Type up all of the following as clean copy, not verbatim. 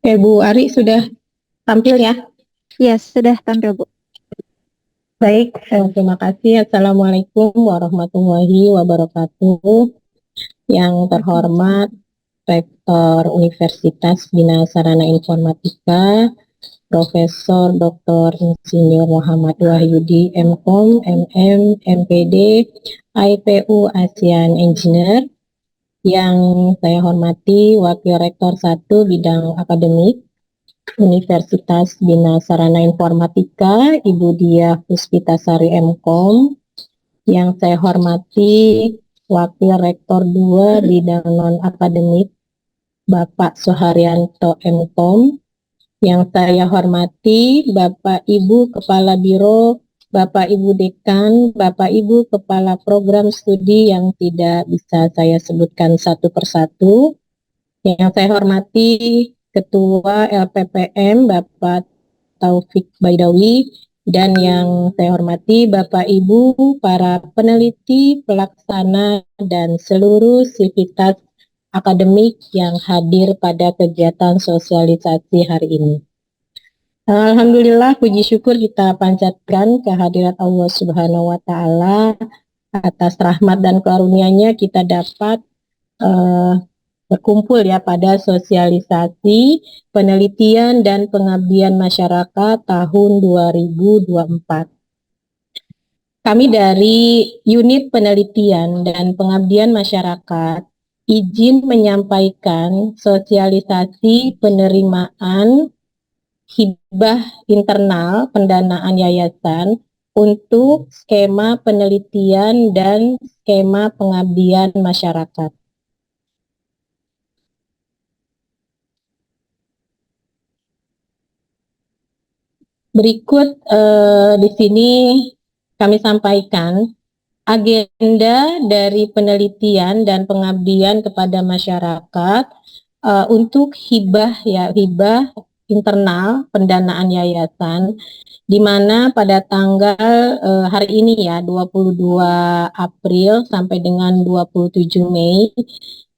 Bu Ari sudah tampil ya? Ya, sudah tampil, Bu. Baik, terima kasih. Assalamualaikum warahmatullahi wabarakatuh. Yang terhormat Rektor Universitas Bina Sarana Informatika, Profesor Dr. Insinyur Muhammad Wahyudi, MKom, MM, MPD, IPU ASEAN Engineer. Yang saya hormati Wakil Rektor 1 Bidang Akademik Universitas Bina Sarana Informatika, Ibu Diah Puspitasari MKom. Yang saya hormati Wakil Rektor 2 Bidang Non-Akademik, Bapak Suharyanto MKom. Yang saya hormati Bapak Ibu Kepala Biro, Bapak Ibu Dekan, Bapak Ibu Kepala Program Studi yang tidak bisa saya sebutkan satu persatu. Yang saya hormati Ketua LPPM Bapak Taufik Baidawi, dan yang saya hormati Bapak Ibu para peneliti, pelaksana, dan seluruh sivitas akademik yang hadir pada kegiatan sosialisasi hari ini. Alhamdulillah, puji syukur kita panjatkan kehadirat Allah Subhanahu wa Ta'ala. Atas rahmat dan karunia-Nya kita dapat berkumpul ya pada sosialisasi penelitian dan pengabdian masyarakat tahun 2024. Kami dari Unit Penelitian dan Pengabdian Masyarakat izin menyampaikan sosialisasi penerimaan hibah internal pendanaan yayasan untuk skema penelitian dan skema pengabdian masyarakat. Berikut di sini kami sampaikan agenda dari penelitian dan pengabdian kepada masyarakat untuk hibah internal pendanaan yayasan, di mana pada tanggal hari ini ya 22 April sampai dengan 27 Mei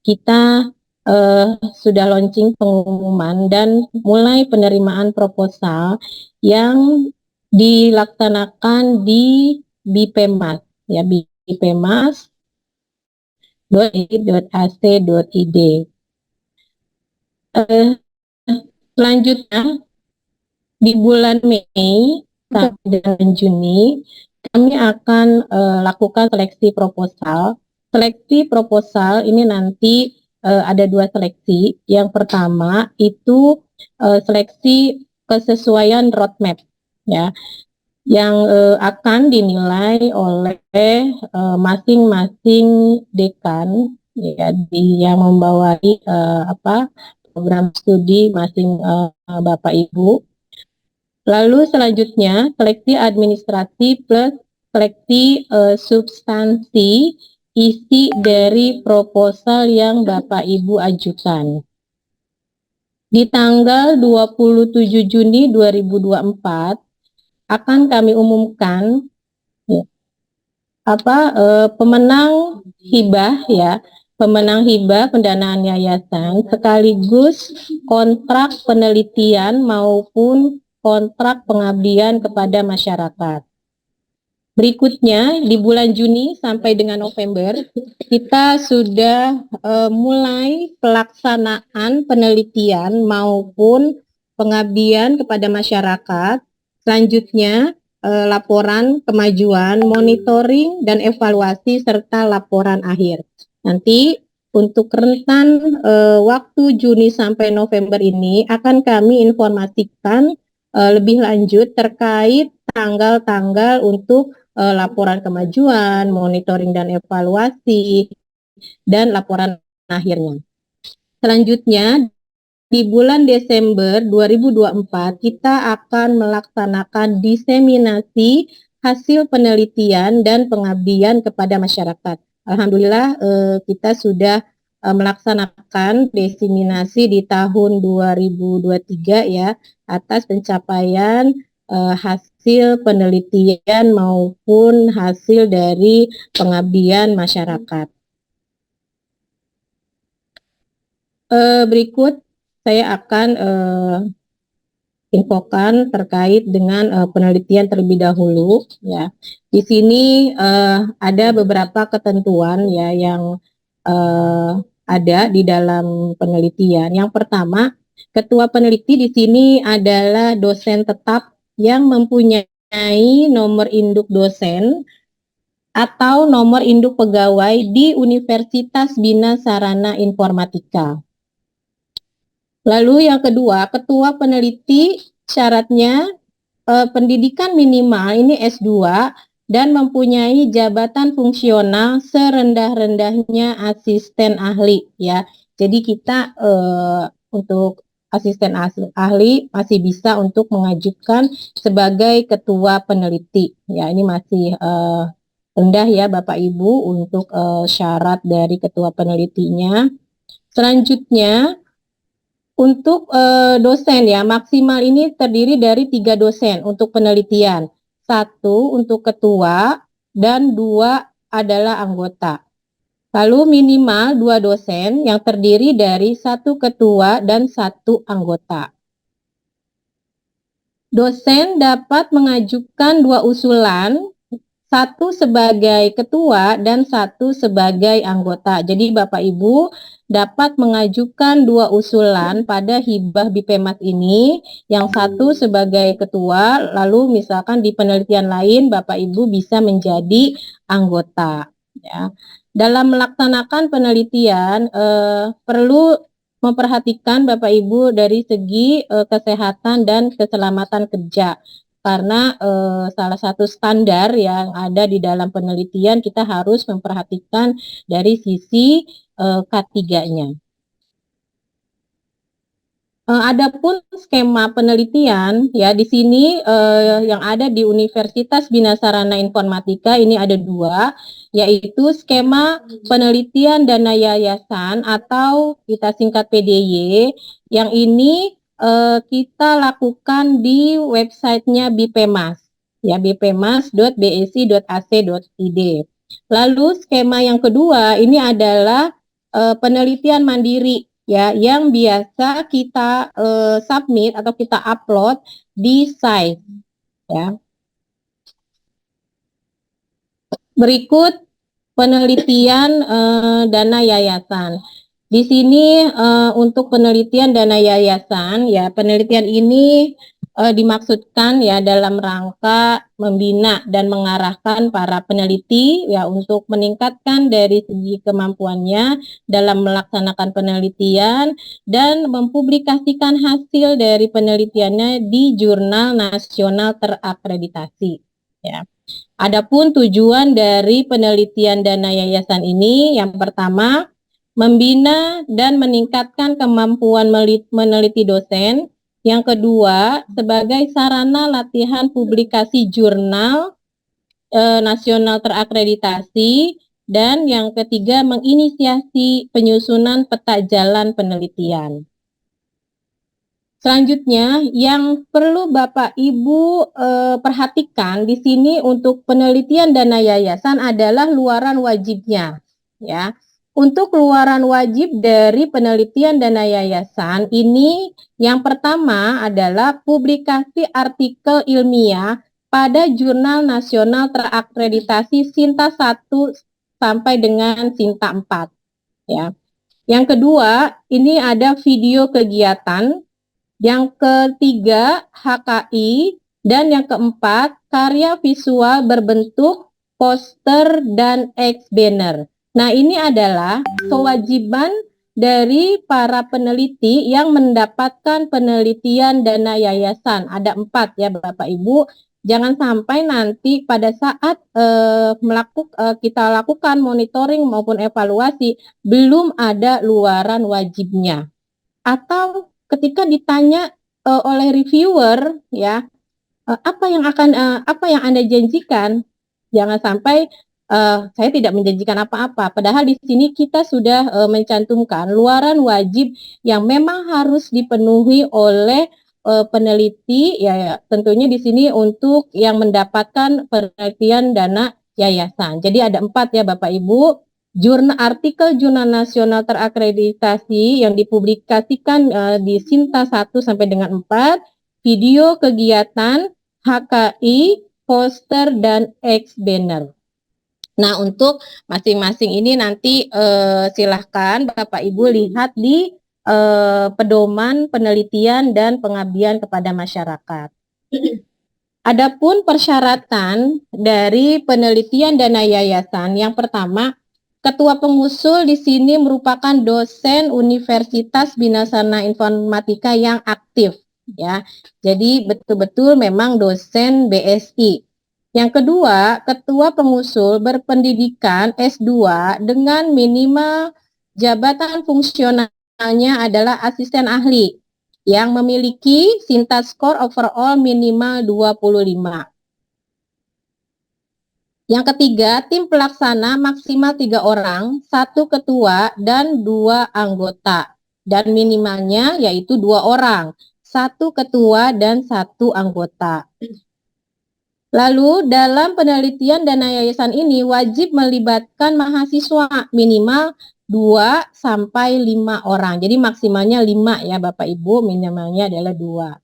kita sudah launching pengumuman dan mulai penerimaan proposal yang dilaksanakan di BIPEMAS ya, bipemas.ac.id. Selanjutnya di bulan Mei sampai dengan Juni kami akan lakukan seleksi proposal. Seleksi proposal ini nanti ada dua seleksi. Yang pertama itu seleksi kesesuaian roadmap ya, yang akan dinilai oleh masing-masing dekan ya, yang membawahi program studi masing Bapak Ibu. Lalu selanjutnya seleksi administrasi plus seleksi substansi isi dari proposal yang Bapak Ibu ajukan. Di tanggal 27 Juni 2024 akan kami umumkan pemenang hibah ya, pemenang hibah pendanaan yayasan sekaligus kontrak penelitian maupun kontrak pengabdian kepada masyarakat. Berikutnya di bulan Juni sampai dengan November kita sudah mulai pelaksanaan penelitian maupun pengabdian kepada masyarakat. Selanjutnya laporan kemajuan, monitoring dan evaluasi serta laporan akhir. Nanti untuk rentan waktu Juni sampai November ini akan kami informasikan lebih lanjut terkait tanggal-tanggal untuk laporan kemajuan, monitoring dan evaluasi, dan laporan akhirnya. Selanjutnya, di bulan Desember 2024, kita akan melaksanakan diseminasi hasil penelitian dan pengabdian kepada masyarakat. Alhamdulillah, kita sudah melaksanakan diseminasi di tahun 2023 ya, atas pencapaian hasil penelitian maupun hasil dari pengabdian masyarakat. Berikut saya akan infokan terkait dengan penelitian terlebih dahulu ya. Di sini ada beberapa ketentuan ya yang ada di dalam penelitian. Yang pertama, ketua peneliti di sini adalah dosen tetap yang mempunyai nomor induk dosen atau nomor induk pegawai di Universitas Bina Sarana Informatika. Lalu yang kedua, ketua peneliti syaratnya pendidikan minimal ini S2 dan mempunyai jabatan fungsional serendah-rendahnya asisten ahli ya. Jadi kita untuk asisten ahli masih bisa untuk mengajukan sebagai ketua peneliti ya. Ini masih rendah ya Bapak Ibu untuk syarat dari ketua penelitinya. Selanjutnya untuk dosen ya, maksimal ini terdiri dari 3 dosen untuk penelitian. 1 untuk ketua dan 2 adalah anggota. Lalu minimal 2 dosen yang terdiri dari 1 ketua dan 1 anggota. Dosen dapat mengajukan 2 usulan, 1 sebagai ketua dan 1 sebagai anggota. Jadi Bapak Ibu dapat mengajukan 2 usulan pada hibah BIPEMAS ini, yang 1 sebagai ketua, lalu misalkan di penelitian lain Bapak Ibu bisa menjadi anggota. Ya. Dalam melaksanakan penelitian perlu memperhatikan Bapak Ibu dari segi kesehatan dan keselamatan kerja. Karena salah satu standar yang ada di dalam penelitian kita harus memperhatikan dari sisi K3-nya. Adapun skema penelitian ya di sini yang ada di Universitas Bina Sarana Informatika ini ada 2, yaitu skema penelitian dana yayasan atau kita singkat PDY. Yang ini kita lakukan di websitenya BIPEMAS ya, bpemas.bsi.ac.id. Lalu skema yang kedua ini adalah penelitian mandiri ya, yang biasa kita submit atau kita upload di site ya. Berikut penelitian dana yayasan. Di sini untuk penelitian dana yayasan ya, penelitian ini dimaksudkan ya dalam rangka membina dan mengarahkan para peneliti ya untuk meningkatkan dari segi kemampuannya dalam melaksanakan penelitian dan mempublikasikan hasil dari penelitiannya di jurnal nasional terakreditasi ya. Adapun tujuan dari penelitian dana yayasan ini yang pertama membina dan meningkatkan kemampuan meneliti dosen. Yang kedua, sebagai sarana latihan publikasi jurnal nasional terakreditasi. Dan yang ketiga, menginisiasi penyusunan peta jalan penelitian. Selanjutnya, yang perlu Bapak Ibu perhatikan di sini untuk penelitian dana yayasan adalah luaran wajibnya, ya. Untuk luaran wajib dari penelitian dana yayasan ini yang pertama adalah publikasi artikel ilmiah pada jurnal nasional terakreditasi Sinta 1 sampai dengan Sinta 4 ya. Yang kedua, ini ada video kegiatan. Yang ketiga, HKI, dan yang keempat, karya visual berbentuk poster dan X-banner. Nah, ini adalah kewajiban dari para peneliti yang mendapatkan penelitian dana yayasan. Ada 4 ya Bapak Ibu. Jangan sampai nanti pada saat kita lakukan monitoring maupun evaluasi, belum ada luaran wajibnya. Atau ketika ditanya oleh reviewer ya, apa yang Anda janjikan, jangan sampai saya tidak menjanjikan apa-apa, padahal di sini kita sudah mencantumkan luaran wajib yang memang harus dipenuhi oleh peneliti ya, tentunya di sini untuk yang mendapatkan penelitian dana yayasan. Jadi ada 4 ya Bapak Ibu. artikel jurnal nasional terakreditasi yang dipublikasikan di Sinta 1 sampai dengan 4, video kegiatan, HKI, poster, dan X-banner. Nah, untuk masing-masing ini nanti silahkan Bapak Ibu lihat di pedoman penelitian dan pengabdian kepada masyarakat. Adapun persyaratan dari penelitian dana yayasan, yang pertama, ketua pengusul di sini merupakan dosen Universitas Bina Sarana Informatika yang aktif, ya. Jadi betul-betul memang dosen BSI. Yang kedua, ketua pengusul berpendidikan S2 dengan minimal jabatan fungsionalnya adalah asisten ahli yang memiliki Sinta score overall minimal 25. Yang ketiga, tim pelaksana maksimal 3 orang, 1 ketua dan 2 anggota. Dan minimalnya yaitu 2 orang, 1 ketua dan 1 anggota. Lalu dalam penelitian dana yayasan ini wajib melibatkan mahasiswa minimal 2 sampai 5 orang. Jadi maksimalnya 5 ya Bapak Ibu, minimalnya adalah 2.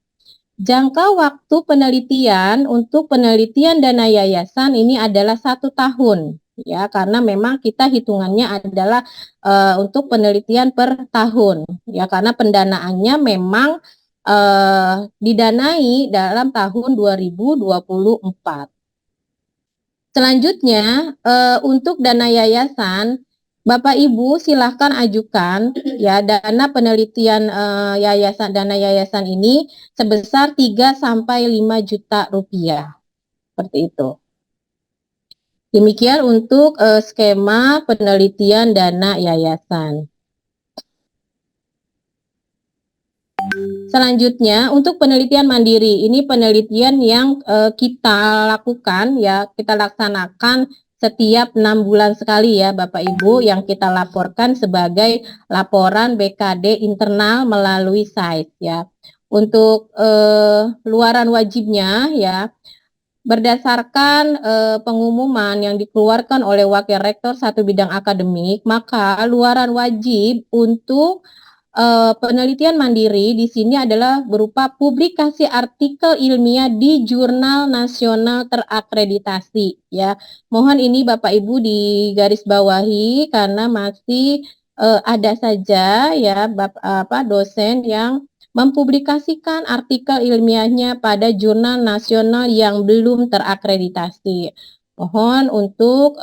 Jangka waktu penelitian untuk penelitian dana yayasan ini adalah 1 tahun ya, karena memang kita hitungannya adalah untuk penelitian per tahun ya, karena pendanaannya memang didanai dalam tahun 2024. Selanjutnya, untuk dana yayasan, Bapak Ibu silahkan ajukan ya dana penelitian dana yayasan ini sebesar 3 sampai 5 juta rupiah. Seperti itu. Demikian untuk skema penelitian dana yayasan. Selanjutnya, untuk penelitian mandiri, ini penelitian yang kita lakukan ya, kita laksanakan setiap 6 bulan sekali ya Bapak Ibu, yang kita laporkan sebagai laporan BKD internal melalui site ya. Untuk luaran wajibnya ya, berdasarkan pengumuman yang dikeluarkan oleh Wakil Rektor 1 bidang akademik, maka luaran wajib untuk penelitian mandiri di sini adalah berupa publikasi artikel ilmiah di jurnal nasional terakreditasi ya. Mohon ini Bapak Ibu digarisbawahi karena masih ada saja ya dosen yang mempublikasikan artikel ilmiahnya pada jurnal nasional yang belum terakreditasi. Mohon untuk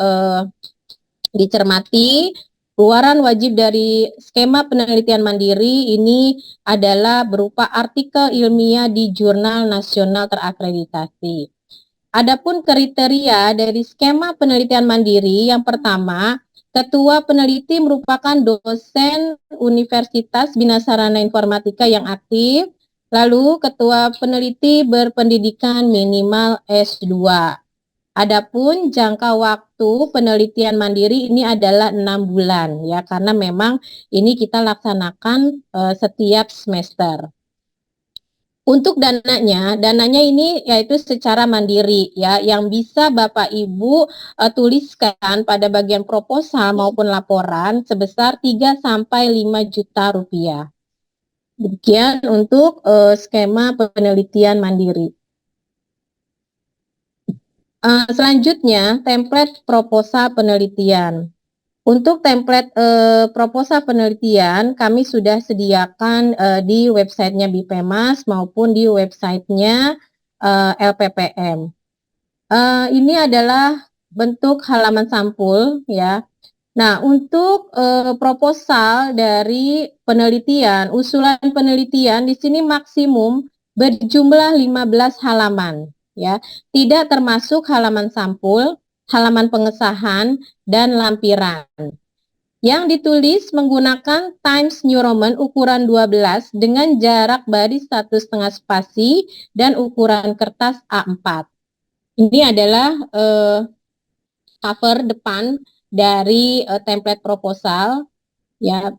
dicermati. Luaran wajib dari skema penelitian mandiri ini adalah berupa artikel ilmiah di jurnal nasional terakreditasi. Adapun kriteria dari skema penelitian mandiri, yang pertama, ketua peneliti merupakan dosen Universitas Bina Sarana Informatika yang aktif, lalu ketua peneliti berpendidikan minimal S2. Adapun jangka waktu penelitian mandiri ini adalah 6 bulan ya, karena memang ini kita laksanakan setiap semester. Untuk dananya ini yaitu secara mandiri ya, yang bisa Bapak Ibu tuliskan pada bagian proposal maupun laporan sebesar 3 sampai 5 juta rupiah. Demikian untuk skema penelitian mandiri. Selanjutnya, template proposal penelitian. Untuk template proposal penelitian, kami sudah sediakan di websitenya BIPEMAS maupun di websitenya LPPM. Ini adalah bentuk halaman sampul ya. Nah, untuk proposal dari penelitian, usulan penelitian di sini maksimum berjumlah 15 halaman. Ya, tidak termasuk halaman sampul, halaman pengesahan, dan lampiran. Yang ditulis menggunakan Times New Roman ukuran 12 dengan jarak baris 1,5 spasi dan ukuran kertas A4. Ini adalah cover depan dari template proposal. Ya,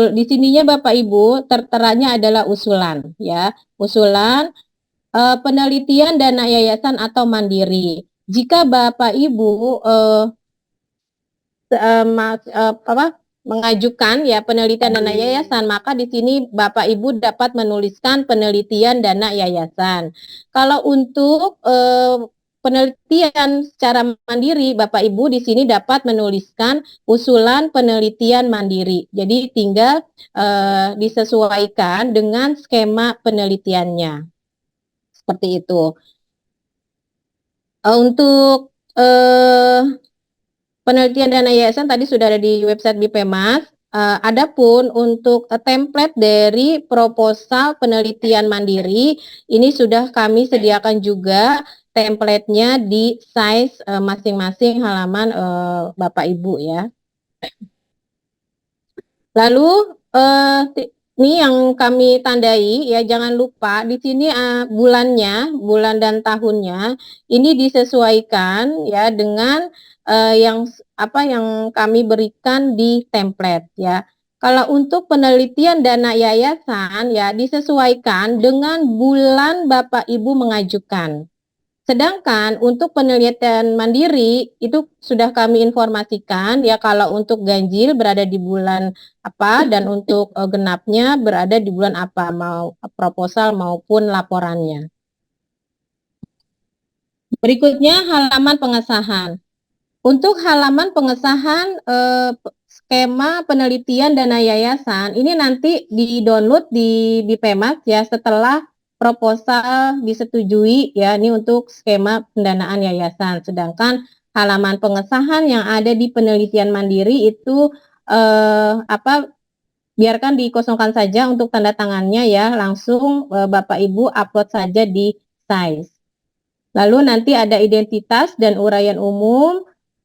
di sininya Bapak Ibu terteranya adalah usulan. Ya, usulan penelitian dana yayasan atau mandiri. Jika Bapak Ibu mengajukan ya penelitian dana yayasan, maka di sini Bapak Ibu dapat menuliskan penelitian dana yayasan. Kalau untuk penelitian secara mandiri, Bapak Ibu di sini dapat menuliskan usulan penelitian mandiri. Jadi tinggal disesuaikan dengan skema penelitiannya. Seperti itu. Untuk penelitian dana yayasan tadi sudah ada di website BPMAS. Adapun untuk template dari proposal penelitian mandiri, ini sudah kami sediakan juga template-nya di size masing-masing halaman Bapak Ibu ya. Lalu ini yang kami tandai ya, jangan lupa di sini bulannya, bulan dan tahunnya ini disesuaikan ya dengan yang kami berikan di template ya. Kalau untuk penelitian dana yayasan ya disesuaikan dengan bulan Bapak Ibu mengajukan. Sedangkan untuk penelitian mandiri itu sudah kami informasikan ya, kalau untuk ganjil berada di bulan apa dan untuk genapnya berada di bulan apa, mau proposal maupun laporannya. Berikutnya halaman pengesahan. Untuk halaman pengesahan skema penelitian dana yayasan ini nanti di-download di BPMAS ya setelah proposal disetujui ya, ini untuk skema pendanaan yayasan. Sedangkan halaman pengesahan yang ada di penelitian mandiri itu biarkan dikosongkan saja untuk tanda tangannya ya, langsung Bapak Ibu upload saja di size. Lalu nanti ada identitas dan uraian umum.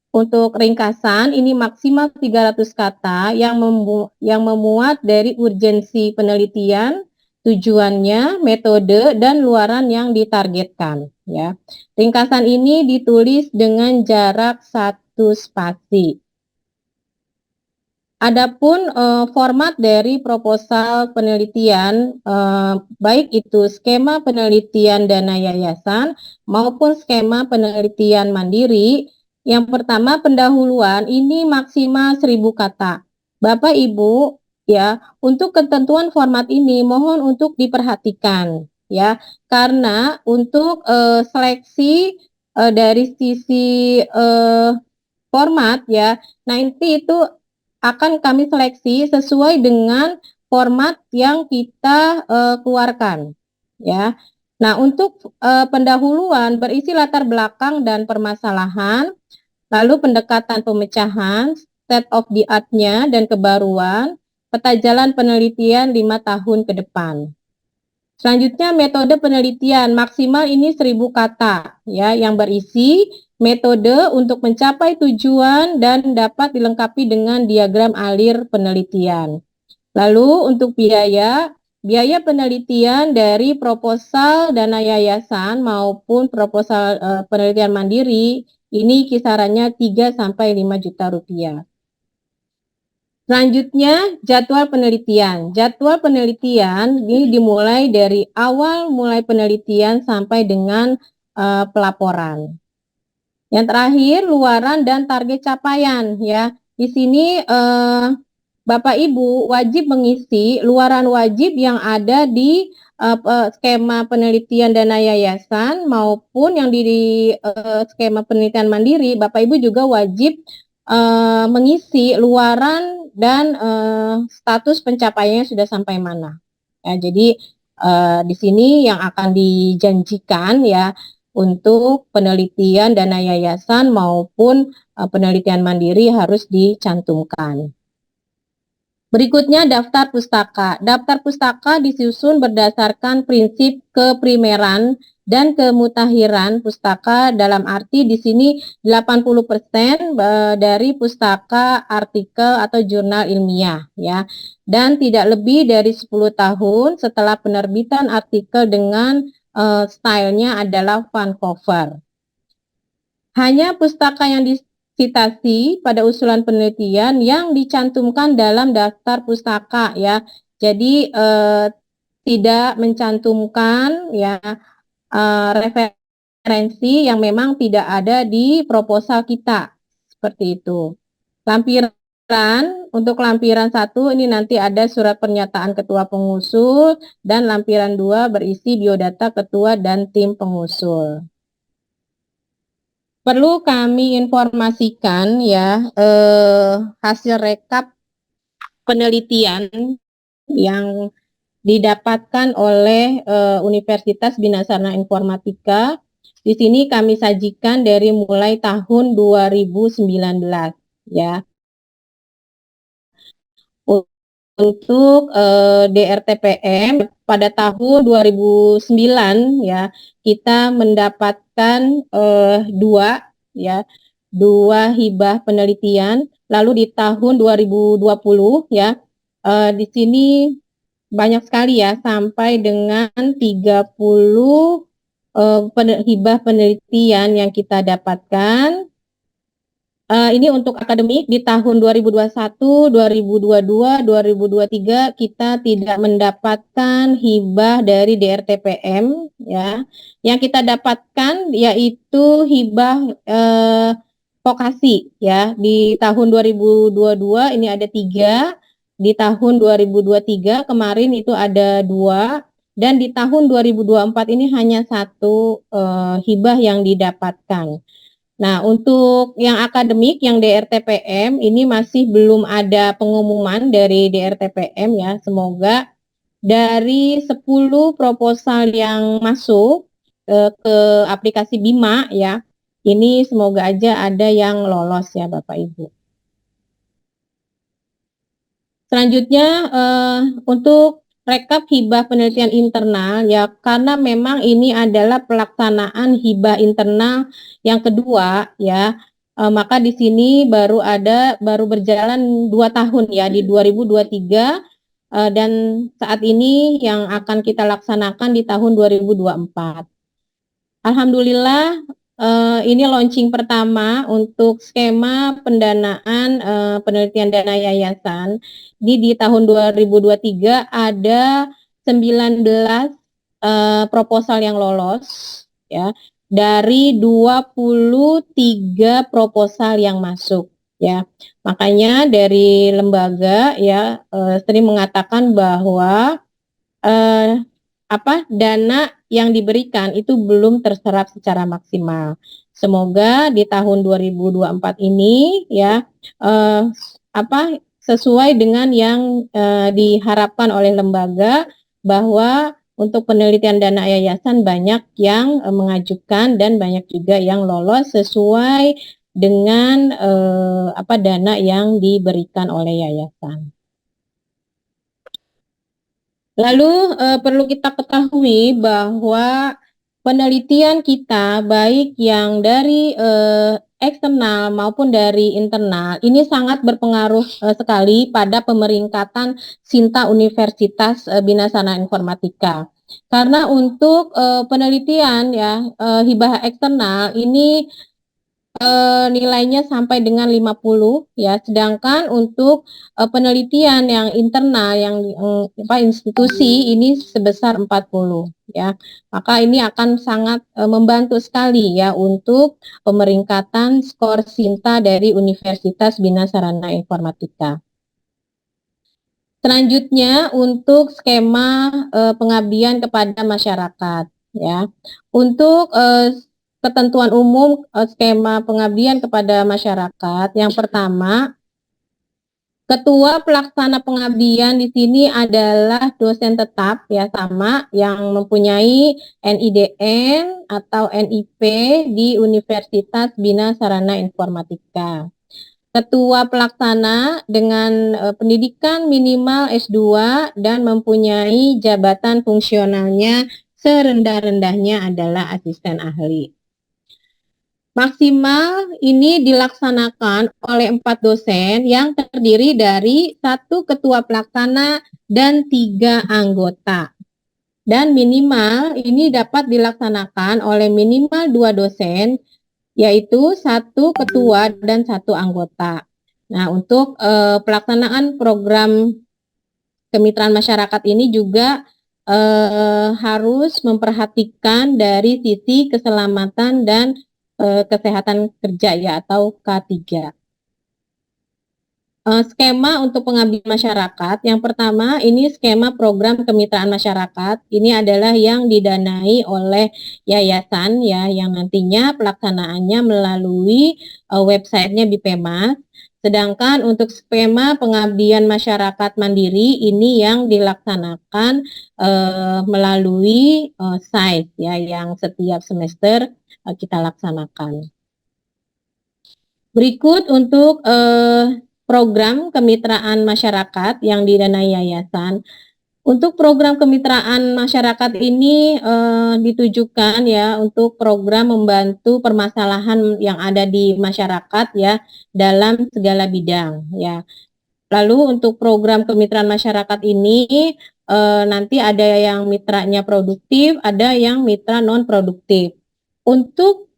Untuk ringkasan ini maksimal 300 kata yang memuat dari urgensi penelitian, tujuannya, metode, dan luaran yang ditargetkan. Ya. Ringkasan ini ditulis dengan jarak 1 spasi. Adapun format dari proposal penelitian, baik itu skema penelitian dana yayasan maupun skema penelitian mandiri. Yang pertama pendahuluan ini maksimal 1000 kata. Bapak Ibu ya, untuk ketentuan format ini mohon untuk diperhatikan ya, karena untuk seleksi dari sisi format ya, nanti itu akan kami seleksi sesuai dengan format yang kita keluarkan ya. Nah, untuk pendahuluan berisi latar belakang dan permasalahan, lalu pendekatan pemecahan, state of the art-nya dan kebaruan, peta jalan penelitian 5 tahun ke depan. Selanjutnya metode penelitian maksimal ini 1000 kata ya, yang berisi metode untuk mencapai tujuan dan dapat dilengkapi dengan diagram alir penelitian. Lalu untuk biaya penelitian dari proposal dana yayasan maupun proposal penelitian mandiri ini kisarannya 3 sampai 5 juta rupiah. Selanjutnya jadwal penelitian. Jadwal penelitian ini dimulai dari awal mulai penelitian sampai dengan pelaporan. Yang terakhir luaran dan target capaian ya. Di sini Bapak Ibu wajib mengisi luaran wajib yang ada di skema penelitian dana yayasan maupun yang di skema penelitian mandiri. Bapak Ibu juga wajib mengisi luaran dan status pencapaiannya sudah sampai mana. Ya, jadi di sini yang akan dijanjikan ya untuk penelitian dana yayasan maupun penelitian mandiri harus dicantumkan. Berikutnya daftar pustaka. Daftar pustaka disusun berdasarkan prinsip keprimeran dan kemutahiran pustaka, dalam arti di sini 80% dari pustaka artikel atau jurnal ilmiah ya, dan tidak lebih dari 10 tahun setelah penerbitan artikel dengan stylenya adalah Vancouver. Hanya pustaka yang citasi pada usulan penelitian yang dicantumkan dalam daftar pustaka ya. Jadi tidak mencantumkan ya referensi yang memang tidak ada di proposal kita, seperti itu. Untuk lampiran 1 ini nanti ada surat pernyataan ketua pengusul dan lampiran 2 berisi biodata ketua dan tim pengusul. Perlu kami informasikan ya, hasil rekap penelitian yang didapatkan oleh Universitas Bina Sarana Informatika. Di sini kami sajikan dari mulai tahun 2019 ya. Untuk DRTPM pada tahun 2009 ya, kita mendapatkan dua hibah penelitian. Lalu di tahun 2020 ya, di sini banyak sekali ya, sampai dengan 30 hibah penelitian yang kita dapatkan. Ini untuk akademik di tahun 2021, 2022, 2023 kita tidak mendapatkan hibah dari DRTPM ya. Yang kita dapatkan yaitu hibah vokasi ya. Di tahun 2022 ini ada 3, di tahun 2023 kemarin itu ada 2, dan di tahun 2024 ini hanya 1 hibah yang didapatkan. Nah, untuk yang akademik, yang DRTPM, ini masih belum ada pengumuman dari DRTPM ya. Semoga dari 10 proposal yang masuk ke aplikasi Bima ya, ini semoga aja ada yang lolos ya Bapak Ibu. Selanjutnya untuk rekap hibah penelitian internal ya, karena memang ini adalah pelaksanaan hibah internal yang kedua ya, maka di sini baru berjalan 2 tahun ya, di 2023 dan saat ini yang akan kita laksanakan di tahun 2024. Alhamdulillah ini launching pertama untuk skema pendanaan penelitian dana yayasan. Di tahun 2023 ada 19 proposal yang lolos ya, dari 23 proposal yang masuk ya. Makanya dari lembaga ya sering mengatakan bahwa dana yang diberikan itu belum terserap secara maksimal. Semoga di tahun 2024 ini ya sesuai dengan yang diharapkan oleh lembaga, bahwa untuk penelitian dana yayasan banyak yang mengajukan dan banyak juga yang lolos sesuai dengan dana yang diberikan oleh yayasan. Lalu perlu kita ketahui bahwa penelitian kita baik yang dari eksternal maupun dari internal ini sangat berpengaruh sekali pada pemeringkatan Sinta Universitas Bina Sarana Informatika. Karena untuk penelitian ya hibah eksternal ini nilainya sampai dengan 50 ya, sedangkan untuk penelitian yang internal yang institusi ini sebesar 40 ya. Maka ini akan sangat membantu sekali ya untuk pemeringkatan skor Sinta dari Universitas Bina Sarana Informatika. Selanjutnya untuk skema pengabdian kepada masyarakat ya. Untuk ketentuan umum skema pengabdian kepada masyarakat, yang pertama, ketua pelaksana pengabdian di sini adalah dosen tetap ya, sama yang mempunyai NIDN atau NIP di Universitas Bina Sarana Informatika. Ketua pelaksana dengan pendidikan minimal S2 dan mempunyai jabatan fungsionalnya serendah-rendahnya adalah asisten ahli. Maksimal ini dilaksanakan oleh 4 dosen yang terdiri dari 1 ketua pelaksana dan 3 anggota. Dan minimal ini dapat dilaksanakan oleh minimal 2 dosen, yaitu 1 ketua dan 1 anggota. Nah, untuk pelaksanaan program kemitraan masyarakat ini juga harus memperhatikan dari sisi keselamatan dan kesehatan kerja ya, atau K3. skema untuk pengabdian masyarakat. Yang pertama, ini skema program kemitraan masyarakat. Ini adalah yang didanai oleh yayasan ya, yang nantinya pelaksanaannya melalui websitenya BIPEMAS. Sedangkan untuk skema pengabdian masyarakat mandiri ini yang dilaksanakan melalui SAIS ya, yang setiap semester kita laksanakan. Berikut untuk program kemitraan masyarakat yang didanai yayasan. Untuk program kemitraan masyarakat ini ditujukan ya untuk program membantu permasalahan yang ada di masyarakat ya dalam segala bidang ya. Lalu untuk program kemitraan masyarakat ini nanti ada yang mitranya produktif, ada yang mitra non produktif. Untuk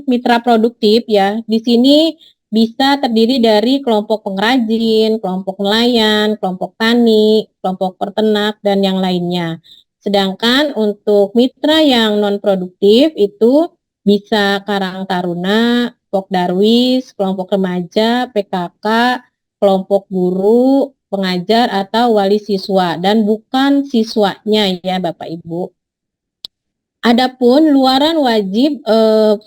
mitra produktif ya, di sini bisa terdiri dari kelompok pengrajin, kelompok nelayan, kelompok tani, kelompok peternak, dan yang lainnya. Sedangkan untuk mitra yang non-produktif itu bisa Karang Taruna, kelompok Darwis, kelompok remaja, PKK, kelompok guru, pengajar, atau wali siswa, dan bukan siswanya ya Bapak Ibu. Adapun luaran wajib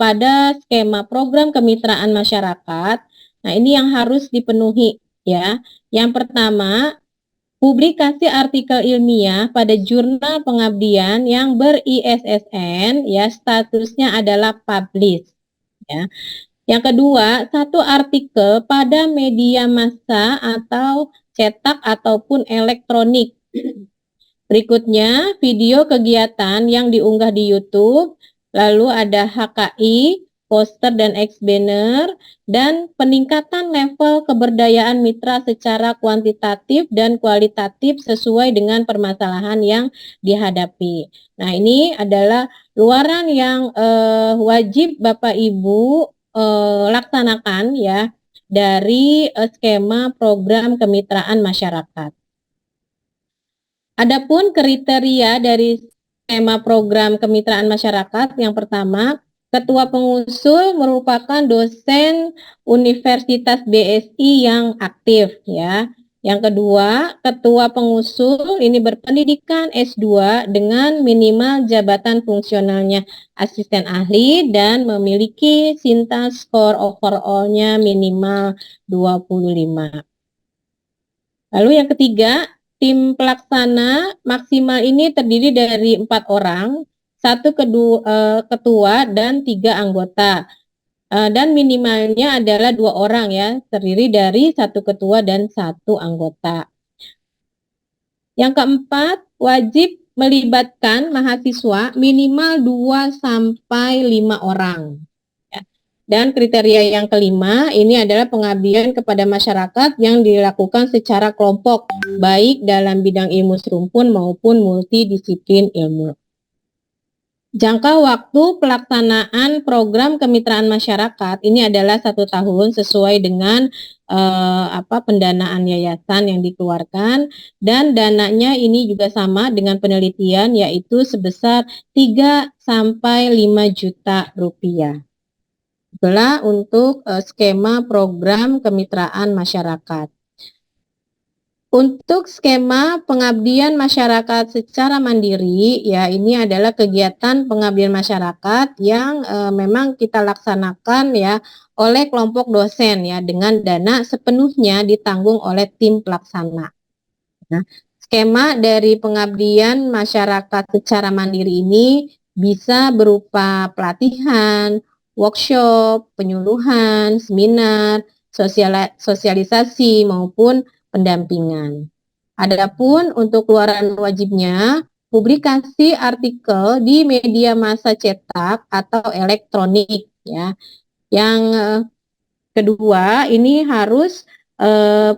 pada skema program kemitraan masyarakat, nah ini yang harus dipenuhi ya. Yang pertama, publikasi artikel ilmiah pada jurnal pengabdian yang ber-ISSN ya, statusnya adalah publish ya. Yang kedua, satu artikel pada media massa atau cetak ataupun elektronik. Berikutnya, video kegiatan yang diunggah di YouTube, lalu ada HKI, poster dan ex-banner, dan peningkatan level keberdayaan mitra secara kuantitatif dan kualitatif sesuai dengan permasalahan yang dihadapi. Nah, ini adalah luaran yang wajib Bapak Ibu laksanakan ya dari skema program kemitraan masyarakat. Adapun kriteria dari skema program kemitraan masyarakat, yang pertama, ketua pengusul merupakan dosen Universitas BSI yang aktif ya. Yang kedua, ketua pengusul ini berpendidikan S2 dengan minimal jabatan fungsionalnya asisten ahli dan memiliki SINTA skor overall-nya minimal 25. Lalu yang ketiga, tim pelaksana maksimal ini terdiri dari 4 orang, satu ketua dan 3 anggota. Dan minimalnya adalah 2 orang ya, terdiri dari 1 ketua dan 1 anggota. Yang keempat, wajib melibatkan mahasiswa minimal 2 sampai 5 orang. Dan kriteria yang kelima ini adalah pengabdian kepada masyarakat yang dilakukan secara kelompok, baik dalam bidang ilmu serumpun maupun multidisiplin ilmu. Jangka waktu pelaksanaan program kemitraan masyarakat ini adalah 1 tahun sesuai dengan pendanaan yayasan yang dikeluarkan, dan dananya ini juga sama dengan penelitian yaitu sebesar 3 sampai 5 juta rupiah. Itulah untuk skema program kemitraan masyarakat. Untuk skema pengabdian masyarakat secara mandiri, ya ini adalah kegiatan pengabdian masyarakat yang memang kita laksanakan ya oleh kelompok dosen ya dengan dana sepenuhnya ditanggung oleh tim pelaksana. Nah, skema dari pengabdian masyarakat secara mandiri ini bisa berupa pelatihan, workshop, penyuluhan, seminar, sosialisasi maupun pendampingan. Adapun untuk luaran wajibnya, publikasi artikel di media massa cetak atau elektronik ya. Yang kedua, ini harus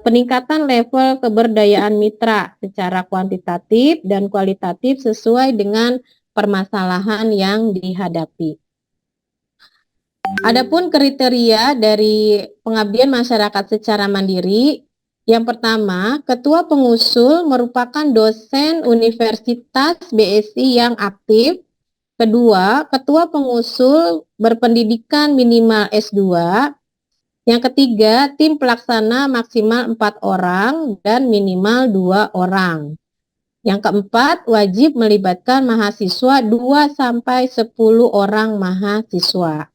peningkatan level keberdayaan mitra secara kuantitatif dan kualitatif sesuai dengan permasalahan yang dihadapi. Adapun kriteria dari pengabdian masyarakat secara mandiri, yang pertama, ketua pengusul merupakan dosen Universitas BSI yang aktif. Kedua, ketua pengusul berpendidikan minimal S2. Yang ketiga, tim pelaksana maksimal 4 orang dan minimal 2 orang. Yang keempat, wajib melibatkan mahasiswa 2 sampai 10 orang mahasiswa.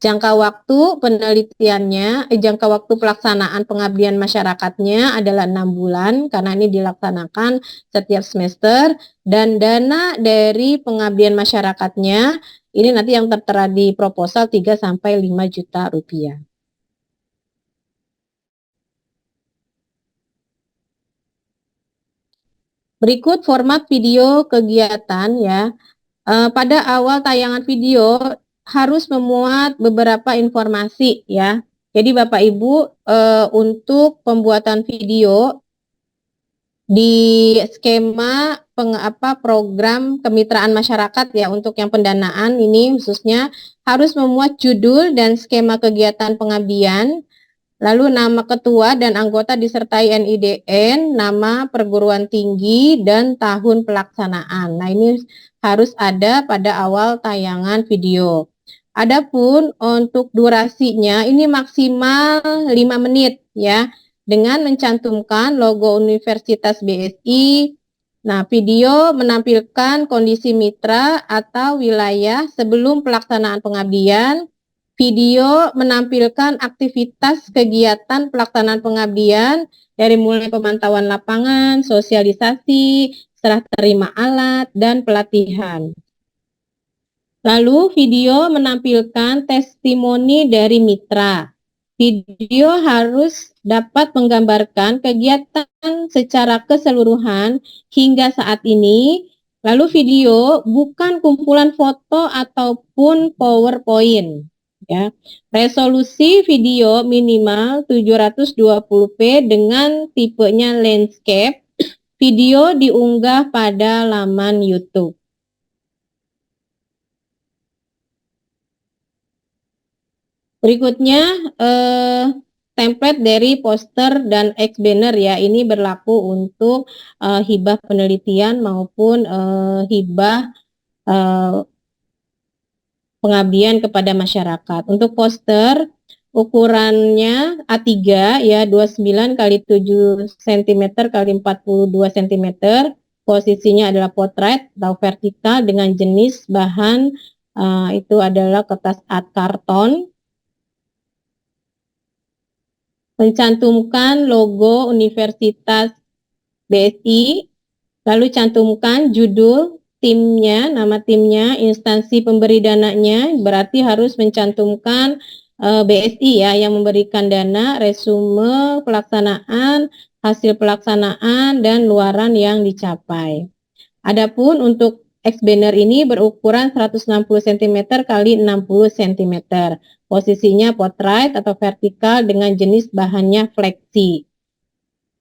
Jangka waktu penelitiannya, jangka waktu pelaksanaan pengabdian masyarakatnya adalah 6 bulan karena ini dilaksanakan setiap semester, dan dana dari pengabdian masyarakatnya ini nanti yang tertera di proposal 3 sampai 5 juta rupiah. Berikut format video kegiatan ya. Pada awal tayangan video harus memuat beberapa informasi ya. Jadi Bapak Ibu untuk pembuatan video di skema program kemitraan masyarakat ya, untuk yang pendanaan ini khususnya harus memuat judul dan skema kegiatan pengabdian, lalu nama ketua dan anggota disertai NIDN, nama perguruan tinggi, dan tahun pelaksanaan. Nah, ini harus ada pada awal tayangan video. Adapun untuk durasinya ini maksimal 5 menit ya, dengan mencantumkan logo Universitas BSI. Nah, video menampilkan kondisi mitra atau wilayah sebelum pelaksanaan pengabdian. Video menampilkan aktivitas kegiatan pelaksanaan pengabdian dari mulai pemantauan lapangan, sosialisasi, serah terima alat, dan pelatihan. Lalu video menampilkan testimoni dari mitra. Video harus dapat menggambarkan kegiatan secara keseluruhan hingga saat ini. Lalu video bukan kumpulan foto ataupun PowerPoint. Ya. Resolusi video minimal 720p dengan tipenya landscape. Video diunggah pada laman YouTube. Berikutnya template dari poster dan X-banner ya. Ini berlaku untuk hibah penelitian maupun hibah pengabdian kepada masyarakat. Untuk poster ukurannya A3 ya, 29 x 7 cm x 42 cm. Posisinya adalah potret atau vertikal dengan jenis bahan itu adalah kertas art karton. Mencantumkan logo Universitas BSI, lalu cantumkan judul timnya, nama timnya, instansi pemberi dananya, berarti harus mencantumkan BSI ya yang memberikan dana, resume pelaksanaan, hasil pelaksanaan, dan luaran yang dicapai. Adapun untuk X-banner ini berukuran 160 cm x 60 cm. Posisinya potrait atau vertikal dengan jenis bahannya fleksi.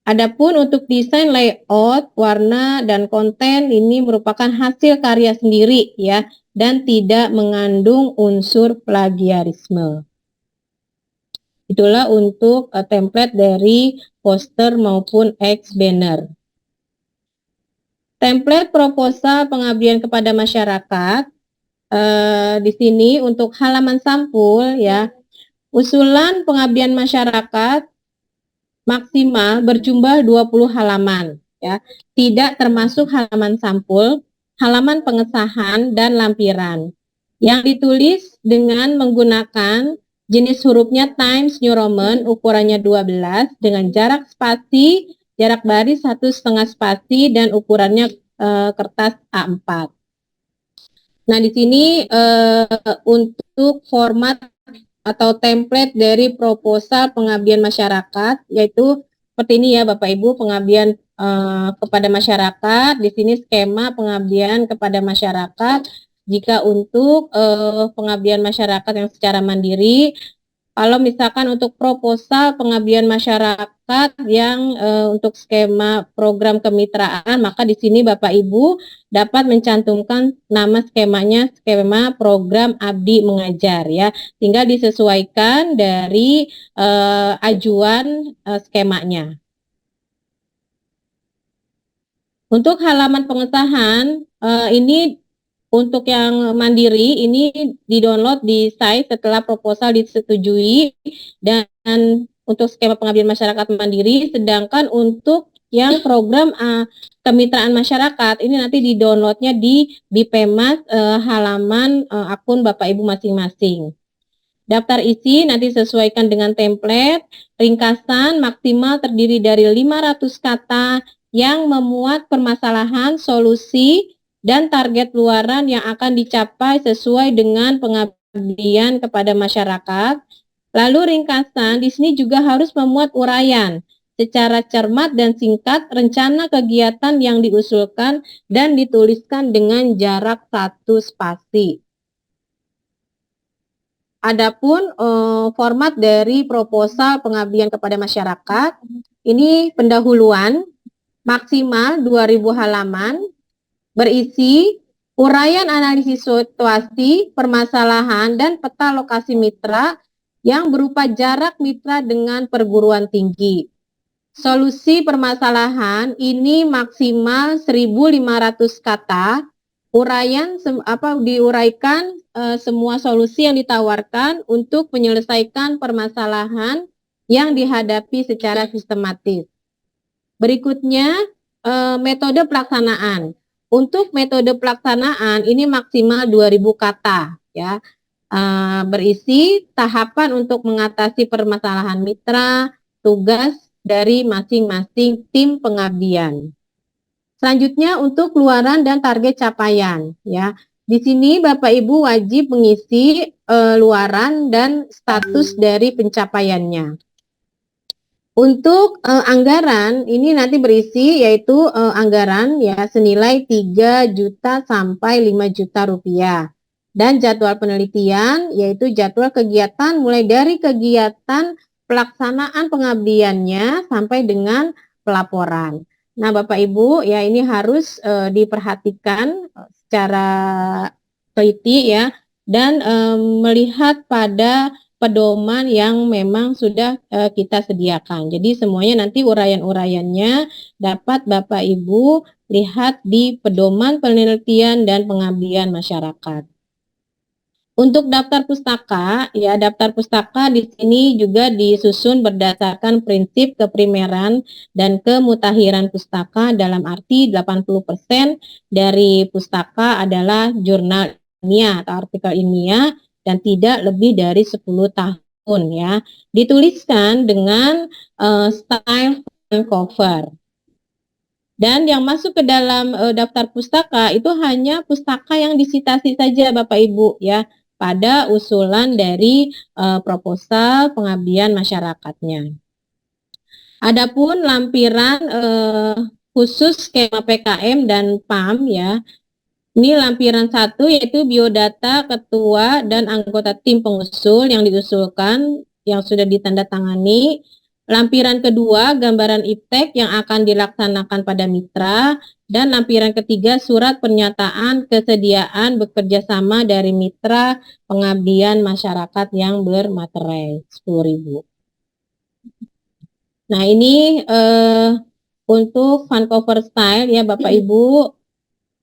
Adapun untuk desain layout, warna, dan konten ini merupakan hasil karya sendiri ya, dan tidak mengandung unsur plagiarisme. Itulah untuk template dari poster maupun X-banner. Template proposal pengabdian kepada masyarakat di sini untuk halaman sampul ya. Usulan pengabdian masyarakat maksimal berjumlah 20 halaman ya. Tidak termasuk halaman sampul, halaman pengesahan, dan lampiran. Yang ditulis dengan menggunakan jenis hurufnya Times New Roman, ukurannya 12 dengan jarak spasi, jarak baris 1,5 spasi, dan ukurannya kertas A4. Nah, di sini untuk format atau template dari proposal pengabdian masyarakat, yaitu seperti ini ya Bapak Ibu, pengabdian kepada masyarakat. Di sini skema pengabdian kepada masyarakat. Jika untuk pengabdian masyarakat yang secara mandiri, kalau misalkan untuk proposal pengabdian masyarakat yang untuk skema program kemitraan, maka di sini Bapak Ibu dapat mencantumkan nama skemanya skema program Abdi Mengajar ya. Tinggal disesuaikan dari ajuan skemanya. Untuk halaman pengesahan ini Untuk yang mandiri ini di-download di site setelah proposal disetujui dan untuk skema pengabdian masyarakat mandiri, sedangkan untuk yang program kemitraan masyarakat ini nanti di-downloadnya di Bipemas halaman akun Bapak Ibu masing-masing. Daftar isi nanti sesuaikan dengan template, ringkasan maksimal terdiri dari 500 kata yang memuat permasalahan, solusi, dan target luaran yang akan dicapai sesuai dengan pengabdian kepada masyarakat. Lalu ringkasan di sini juga harus memuat uraian secara cermat dan singkat rencana kegiatan yang diusulkan dan dituliskan dengan jarak 1 spasi. Adapun format dari proposal pengabdian kepada masyarakat, ini pendahuluan maksimal 2000 halaman, berisi uraian analisis situasi, permasalahan, dan peta lokasi mitra yang berupa jarak mitra dengan perguruan tinggi. Solusi permasalahan ini maksimal 1500 kata, diuraikan semua solusi yang ditawarkan untuk menyelesaikan permasalahan yang dihadapi secara sistematis. Berikutnya, metode pelaksanaan. Untuk metode pelaksanaan ini maksimal 2000 kata ya. Berisi tahapan untuk mengatasi permasalahan mitra, tugas dari masing-masing tim pengabdian. Selanjutnya untuk keluaran dan target capaian ya. Di sini Bapak Ibu wajib mengisi luaran dan status dari pencapaiannya. Untuk anggaran ini nanti berisi yaitu anggaran ya senilai 3 juta sampai 5 juta rupiah. Dan jadwal penelitian yaitu jadwal kegiatan mulai dari kegiatan pelaksanaan pengabdiannya sampai dengan pelaporan. Nah, Bapak Ibu ya ini harus diperhatikan secara teliti ya dan melihat pada pedoman yang memang sudah kita sediakan. Jadi semuanya nanti uraian-uraiannya dapat Bapak Ibu lihat di pedoman penelitian dan pengabdian masyarakat. Untuk daftar pustaka, ya daftar pustaka di sini juga disusun berdasarkan prinsip keprimeran dan kemutahiran pustaka dalam arti 80% dari pustaka adalah jurnal ilmiah atau artikel ilmiah dan tidak lebih dari 10 tahun ya. Dituliskan dengan style cover. Dan yang masuk ke dalam daftar pustaka itu hanya pustaka yang disitasi saja Bapak Ibu ya pada usulan dari proposal pengabdian masyarakatnya. Adapun lampiran khusus skema PKM dan PAM ya. Ini lampiran 1 yaitu biodata ketua dan anggota tim pengusul yang diusulkan yang sudah ditandatangani. Lampiran kedua gambaran iptek yang akan dilaksanakan pada mitra. Dan lampiran ketiga surat pernyataan kesediaan bekerja sama dari mitra pengabdian masyarakat yang bermaterai 10.000. Nah ini untuk fund cover style ya Bapak Ibu.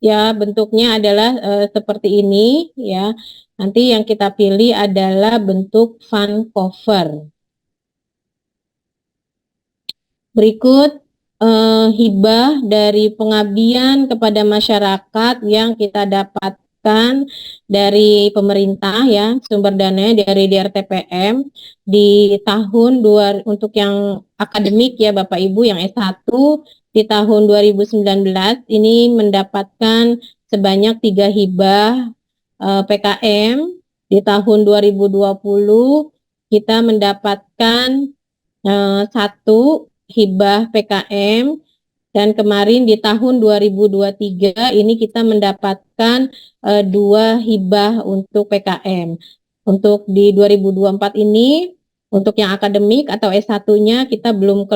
Ya, bentuknya adalah seperti ini ya. Nanti yang kita pilih adalah bentuk fund cover. Berikut hibah dari pengabdian kepada masyarakat yang kita dapatkan dari pemerintah ya, sumber dananya dari DRTPM di tahun untuk yang akademik ya Bapak Ibu yang S1 di tahun 2019 ini mendapatkan sebanyak 3 hibah PKM. Di tahun 2020 kita mendapatkan 1 hibah PKM dan kemarin di tahun 2023 ini kita mendapatkan 2 hibah untuk PKM. Untuk di 2024 ini untuk yang akademik atau S1-nya kita belum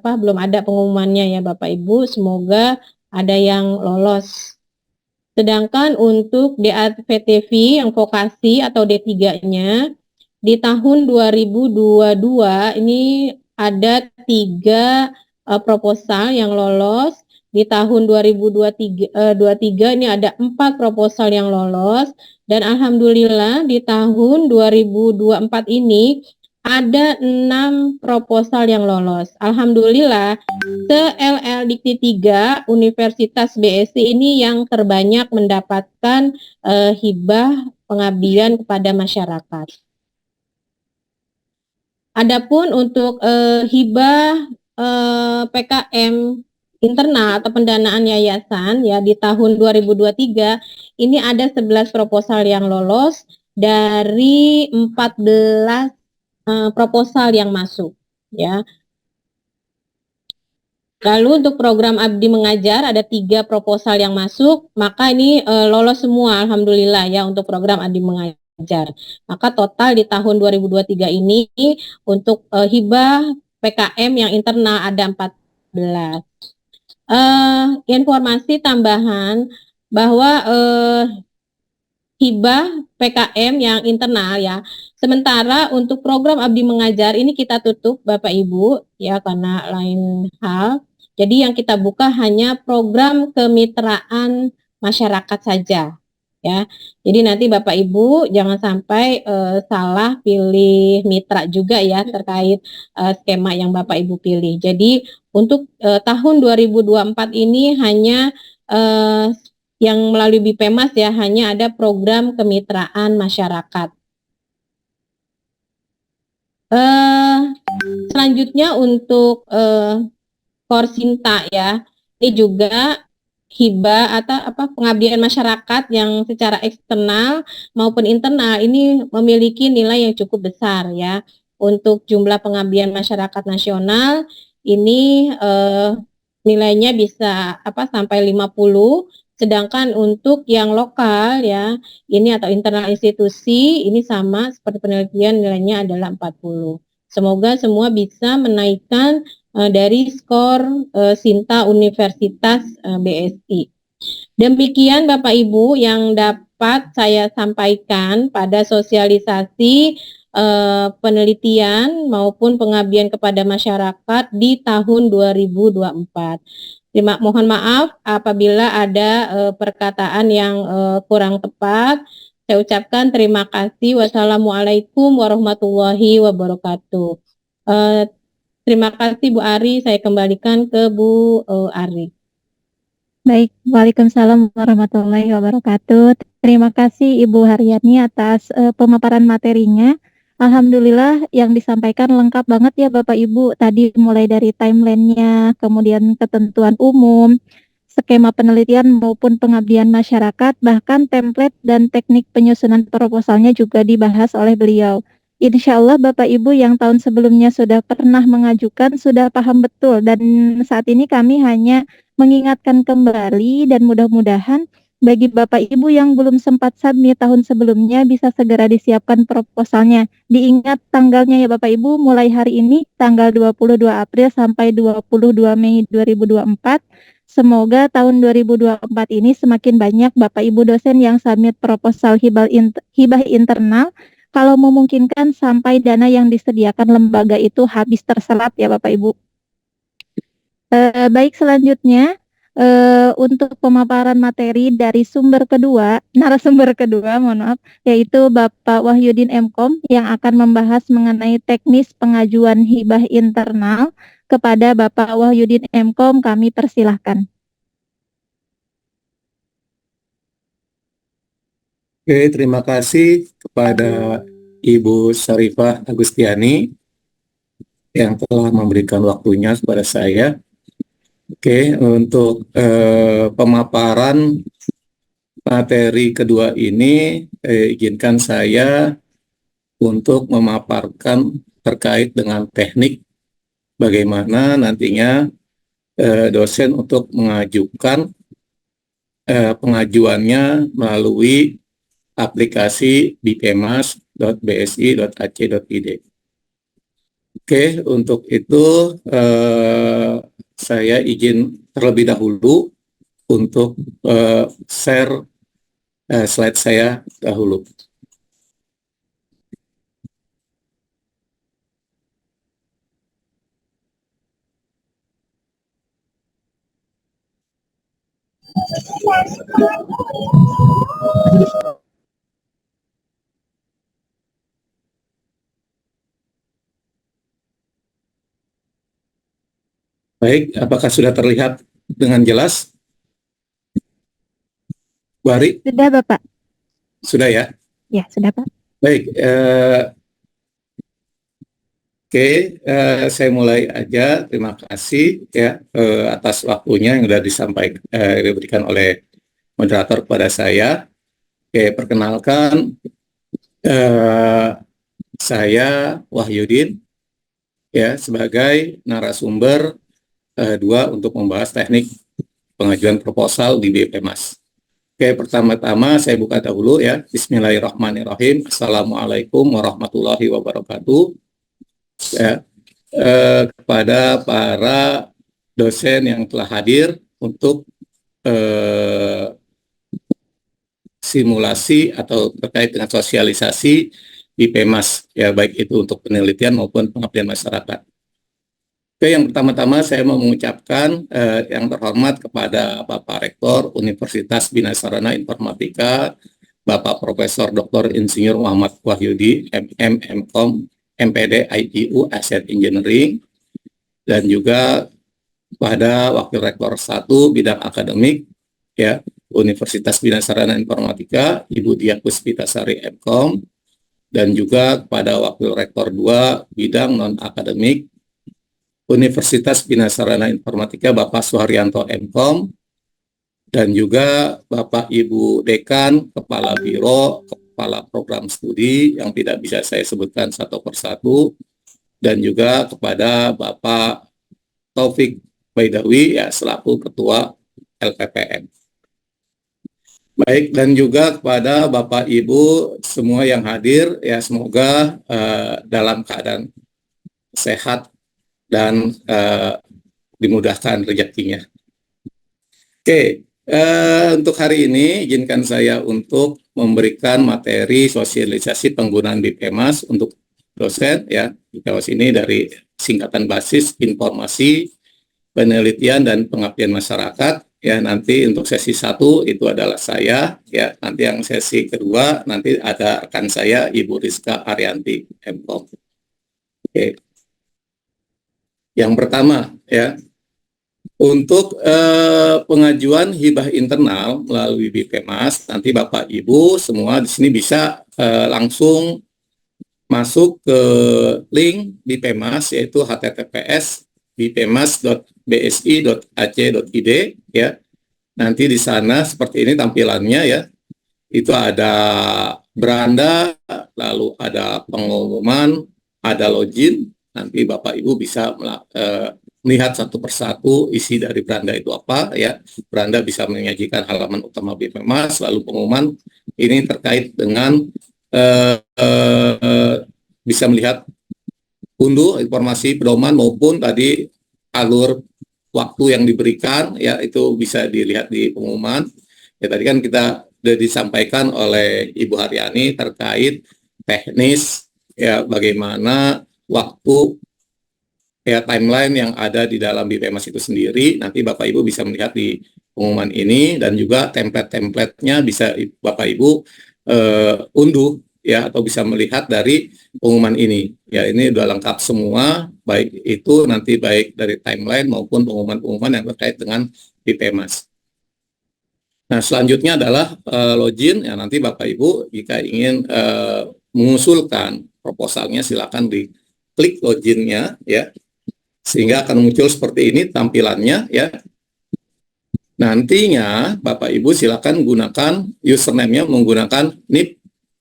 belum ada pengumumannya ya Bapak Ibu, semoga ada yang lolos. Sedangkan untuk DAVTV yang vokasi atau D3-nya di tahun 2022 ini ada 3 proposal yang lolos di tahun 2023 ini ada 4 proposal yang lolos, dan alhamdulillah di tahun 2024 ini ada 6 proposal yang lolos. Alhamdulillah, se-LL Dikti 3 Universitas BSI ini yang terbanyak mendapatkan hibah pengabdian kepada masyarakat. Adapun untuk hibah PKM internal atau pendanaan yayasan ya di tahun 2023 ini ada 11 proposal yang lolos dari 14 proposal yang masuk ya. Lalu untuk program Abdi Mengajar ada 3 proposal yang masuk, maka ini lolos semua alhamdulillah ya untuk program Abdi Mengajar. Maka total di tahun 2023 ini untuk hibah PKM yang internal ada 14. Informasi tambahan bahwa hibah PKM yang internal ya. Sementara untuk program Abdi Mengajar ini kita tutup Bapak Ibu ya karena lain hal. Jadi yang kita buka hanya program kemitraan masyarakat saja ya. Jadi nanti Bapak Ibu jangan sampai salah pilih mitra juga ya terkait skema yang Bapak Ibu pilih. Jadi untuk tahun 2024 ini hanya yang melalui BIPEMAS ya hanya ada program kemitraan masyarakat. Selanjutnya untuk Korsinta ya, ini juga hibah atau pengabdian masyarakat yang secara eksternal maupun internal ini memiliki nilai yang cukup besar ya. Untuk jumlah pengabdian masyarakat nasional ini nilainya bisa sampai 50. Sedangkan untuk yang lokal ya, ini atau internal institusi ini sama seperti penelitian nilainya adalah 40. Semoga semua bisa menaikkan dari skor Sinta Universitas BSI. Demikian Bapak Ibu yang dapat saya sampaikan pada sosialisasi penelitian maupun pengabdian kepada masyarakat di tahun 2024. Mohon maaf apabila ada perkataan yang kurang tepat. Saya ucapkan terima kasih. Wassalamualaikum warahmatullahi wabarakatuh. Terima kasih Bu Ari. Saya kembalikan ke Bu Ari. Baik, Waalaikumsalam warahmatullahi wabarakatuh. Terima kasih Ibu Haryani atas pemaparan materinya. Alhamdulillah yang disampaikan lengkap banget ya Bapak Ibu. Tadi mulai dari timeline-nya, kemudian ketentuan umum, skema penelitian maupun pengabdian masyarakat, bahkan template dan teknik penyusunan proposalnya juga dibahas oleh beliau. Insya Allah Bapak Ibu yang tahun sebelumnya sudah pernah mengajukan sudah paham betul, dan saat ini kami hanya mengingatkan kembali dan mudah-mudahan bagi Bapak Ibu yang belum sempat submit tahun sebelumnya bisa segera disiapkan proposalnya. Diingat tanggalnya ya Bapak Ibu, mulai hari ini tanggal 22 April sampai 22 Mei 2024. Semoga tahun 2024 ini semakin banyak Bapak Ibu dosen yang submit proposal hibah internal, kalau memungkinkan sampai dana yang disediakan lembaga itu habis terserap ya Bapak Ibu. Baik, selanjutnya untuk pemaparan materi dari narasumber kedua, mohon maaf, yaitu Bapak Wahyudin Mkom yang akan membahas mengenai teknis pengajuan hibah internal. Kepada Bapak Wahyudin Mkom kami persilahkan. Oke, terima kasih kepada Ibu Syarifah Agustiani yang telah memberikan waktunya kepada saya. Oke, untuk pemaparan materi kedua ini, izinkan saya untuk memaparkan terkait dengan teknik bagaimana nantinya dosen untuk mengajukan pengajuannya melalui aplikasi bipmas.bsi.ac.id. Oke, untuk itu saya izin terlebih dahulu untuk share slide saya dahulu. Baik, apakah sudah terlihat dengan jelas, Bu Hari? Sudah, Bapak. Sudah ya? Ya, sudah, Pak. Baik, oke, saya mulai aja. Terima kasih ya atas waktunya yang sudah diberikan oleh moderator kepada saya. Oke, perkenalkan, saya Wahyudin ya sebagai narasumber 2 untuk membahas teknik pengajuan proposal di BPMAS. Oke, pertama-tama saya buka dahulu ya. Bismillahirrahmanirrahim. Assalamualaikum warahmatullahi wabarakatuh. Ya, kepada para dosen yang telah hadir untuk simulasi atau terkait dengan sosialisasi di PEMAS, ya baik itu untuk penelitian maupun pengabdian masyarakat. Oke, yang pertama-tama saya mau mengucapkan yang terhormat kepada Bapak Rektor Universitas Bina Sarana Informatika, Bapak Profesor Dr. Insinyur Muhammad Wahyudi, MM, MCom, MPD, ITU, Asset Engineering, dan juga pada Wakil Rektor 1 bidang akademik, ya Universitas Bina Sarana Informatika, Ibu Diah Puspitasari, MCom, dan juga kepada Wakil Rektor 2 bidang non-akademik, Universitas Bina Sarana Informatika, Bapak Suharyanto, MCom, dan juga Bapak Ibu Dekan, Kepala Biro, Kepala Program Studi yang tidak bisa saya sebutkan satu persatu, dan juga kepada Bapak Taufik Baidawi ya selaku Ketua LPPM. Baik, dan juga kepada Bapak Ibu semua yang hadir ya semoga dalam keadaan sehat dan dimudahkan rezekinya. Oke, untuk hari ini izinkan saya untuk memberikan materi sosialisasi penggunaan BPMAS untuk dosen ya. BPMAS ini dari singkatan basis informasi, penelitian dan pengabdian masyarakat ya. Nanti untuk sesi 1 itu adalah saya ya. Nanti yang sesi kedua nanti ada rekan saya Ibu Rizka Arianti MCom. Oke. Yang pertama ya, untuk pengajuan hibah internal melalui BPMAS, nanti Bapak Ibu semua di sini bisa langsung masuk ke link BPMAS yaitu https://bpmas.bsi.ac.id ya. Nanti di sana seperti ini tampilannya ya. Itu ada beranda, lalu ada pengumuman, ada login. Nanti Bapak Ibu bisa melihat satu persatu isi dari beranda itu apa ya. Beranda bisa menyajikan halaman utama BPMAS, lalu pengumuman ini terkait dengan bisa melihat unduh informasi pedoman maupun tadi alur waktu yang diberikan ya, itu bisa dilihat di pengumuman. Ya tadi kan kita sudah disampaikan oleh Ibu Haryani terkait teknis ya bagaimana waktu ya timeline yang ada di dalam BPMAS itu sendiri. Nanti Bapak Ibu bisa melihat di pengumuman ini, dan juga template-templatenya bisa Bapak Ibu unduh ya, atau bisa melihat dari pengumuman ini. Ya ini sudah lengkap semua, baik itu nanti baik dari timeline maupun pengumuman-pengumuman yang terkait dengan BPMAS. Nah selanjutnya adalah login ya. Nanti Bapak Ibu jika ingin mengusulkan proposalnya silakan diklik loginnya ya, sehingga akan muncul seperti ini tampilannya ya. Nantinya Bapak Ibu silakan gunakan username-nya menggunakan NIP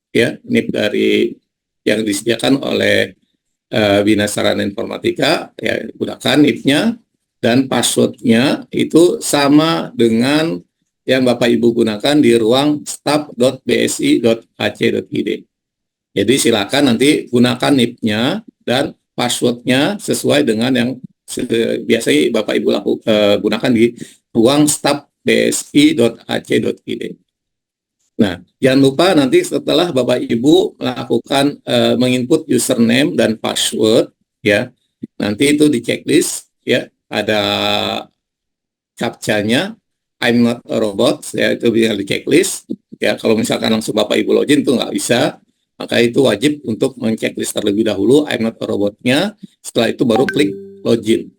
ya, NIP dari yang disediakan oleh Bina Sarana Informatika ya, gunakan NIP-nya, dan password-nya itu sama dengan yang Bapak Ibu gunakan di ruang staff.bsi.ac.id. Jadi silakan nanti gunakan NIP-nya dan password-nya sesuai dengan yang biasanya Bapak Ibu gunakan di ruang staff.bsi.ac.id. Nah, jangan lupa nanti setelah Bapak Ibu melakukan menginput username dan password ya, nanti itu di checklist ya, ada captcha-nya. I'm not a robot, ya itu bisa di checklist. Ya kalau misalkan langsung Bapak Ibu login itu nggak bisa, maka itu wajib untuk men-checklist terlebih dahulu I'm not a robotnya. Setelah itu baru klik login.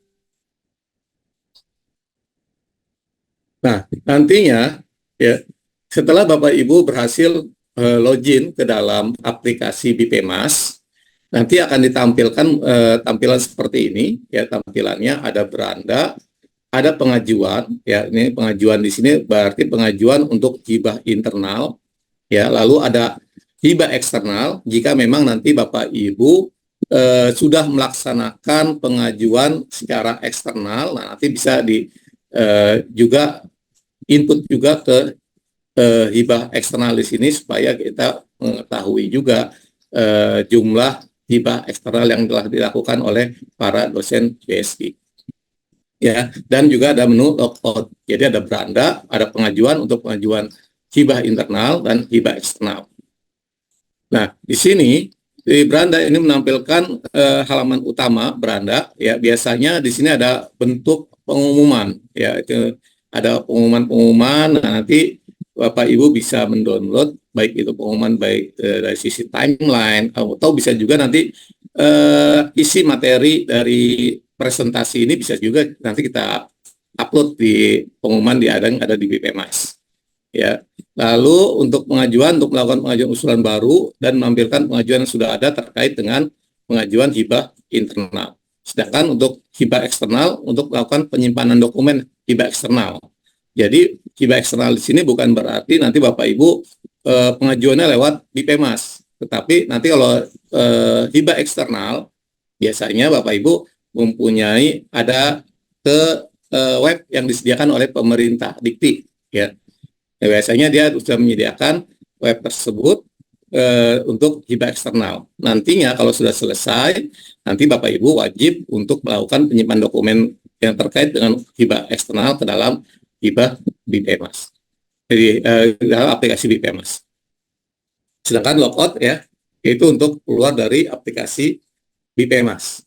Nah, nantinya ya setelah Bapak Ibu berhasil login ke dalam aplikasi BPMAS, nanti akan ditampilkan tampilan seperti ini ya, tampilannya ada beranda, ada pengajuan ya, ini pengajuan di sini berarti pengajuan untuk hibah internal ya, lalu ada hibah eksternal jika memang nanti Bapak Ibu sudah melaksanakan pengajuan secara eksternal. Nah, nanti bisa juga input juga ke hibah eksternal di sini supaya kita mengetahui juga jumlah hibah eksternal yang telah dilakukan oleh para dosen BSI. Ya, dan juga ada menu logout. Jadi ada beranda, ada pengajuan untuk pengajuan hibah internal dan hibah eksternal. Nah, di sini di beranda ini menampilkan halaman utama beranda. Ya, biasanya di sini ada bentuk pengumuman. Ya, itu ada pengumuman-pengumuman. Nah, nanti Bapak Ibu bisa mendownload baik itu pengumuman baik dari sisi timeline atau bisa juga nanti isi materi dari presentasi ini bisa juga nanti kita upload di pengumuman yang ada di BPMAS. Ya, lalu untuk untuk melakukan pengajuan usulan baru dan menampilkan pengajuan yang sudah ada terkait dengan pengajuan hibah internal. Sedangkan untuk hibah eksternal untuk melakukan penyimpanan dokumen hibah eksternal. Jadi hibah eksternal di sini bukan berarti nanti Bapak Ibu pengajuannya lewat BPMAS, tetapi nanti kalau hibah eksternal biasanya Bapak Ibu mempunyai ada ke web yang disediakan oleh pemerintah Dikti ya. Biasanya dia sudah menyediakan web tersebut untuk hibah eksternal. Nantinya kalau sudah selesai, nanti Bapak Ibu wajib untuk melakukan penyimpanan dokumen yang terkait dengan hibah eksternal ke dalam hibah BPMAS. Jadi dalam aplikasi BPMAS. Sedangkan logout ya, itu untuk keluar dari aplikasi BPMAS.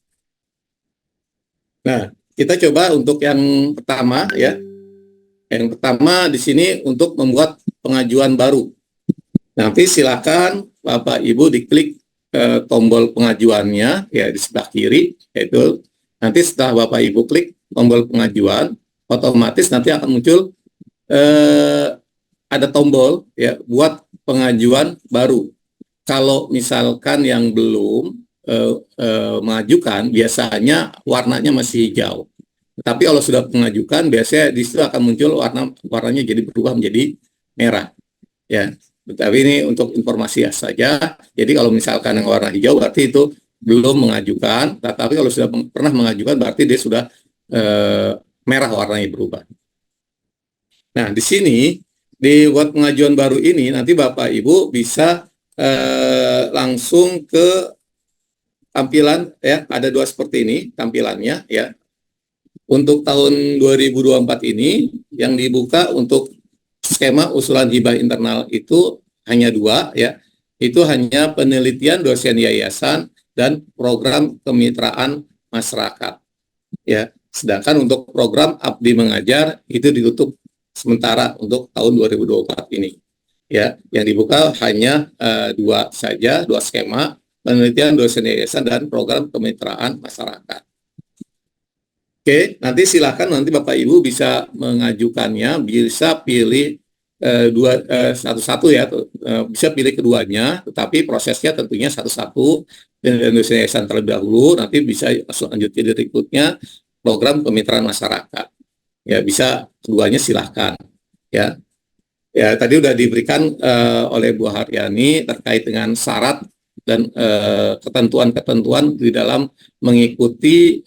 Nah, kita coba untuk yang pertama ya. Yang pertama di sini untuk membuat pengajuan baru. Nanti silakan Bapak Ibu diklik tombol pengajuannya ya di sebelah kiri, yaitu nanti setelah Bapak Ibu klik tombol pengajuan, otomatis nanti akan muncul ada tombol ya buat pengajuan baru. Kalau misalkan yang belum mengajukan, biasanya warnanya masih hijau. Tapi kalau sudah mengajukan, biasanya di situ akan muncul warnanya jadi berubah menjadi merah. Ya, tapi ini untuk informasi saja. Jadi kalau misalkan yang warna hijau berarti itu belum mengajukan. Tapi kalau sudah pernah mengajukan berarti dia sudah merah warnanya berubah. Nah, di sini di buat pengajuan baru ini nanti Bapak Ibu bisa langsung ke tampilan ya, ada dua seperti ini tampilannya ya. Untuk tahun 2024 ini yang dibuka untuk skema usulan hibah internal itu hanya dua ya, itu hanya penelitian dosen yayasan dan program kemitraan masyarakat ya. Sedangkan untuk program abdi mengajar itu ditutup sementara untuk tahun 2024 ini ya. Yang dibuka hanya dua saja, dua skema, penelitian dosen yayasan dan program kemitraan masyarakat. Oke, nanti silakan nanti Bapak Ibu bisa mengajukannya, bisa pilih satu-satu ya, bisa pilih keduanya, tetapi prosesnya tentunya satu-satu dan dosen yayasan terlebih dahulu, nanti bisa langsung lanjut ke berikutnya program kemitraan masyarakat. Ya, bisa keduanya silahkan ya. Ya, tadi sudah diberikan oleh Bu Haryani terkait dengan syarat dan ketentuan-ketentuan di dalam mengikuti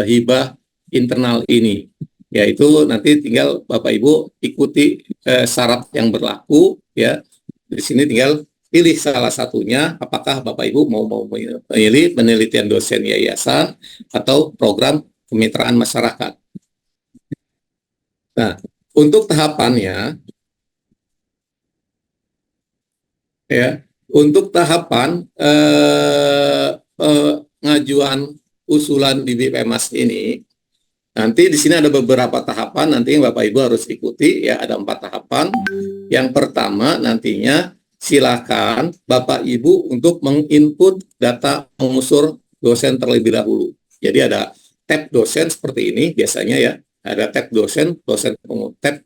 hibah internal ini, yaitu nanti tinggal Bapak Ibu ikuti syarat yang berlaku ya. Di sini tinggal pilih salah satunya, apakah Bapak Ibu mau memilih penelitian dosen yayasan atau program kemitraan masyarakat. Nah, untuk tahapannya ya, untuk tahapan pengajuan usulan di BPMAS ini Nanti di sini ada beberapa tahapan nanti yang Bapak Ibu harus ikuti ya, ada 4 tahapan. Yang pertama nantinya silakan Bapak Ibu untuk menginput data pengusul dosen terlebih dahulu. Jadi ada tab dosen seperti ini biasanya ya, ada tab dosen, tab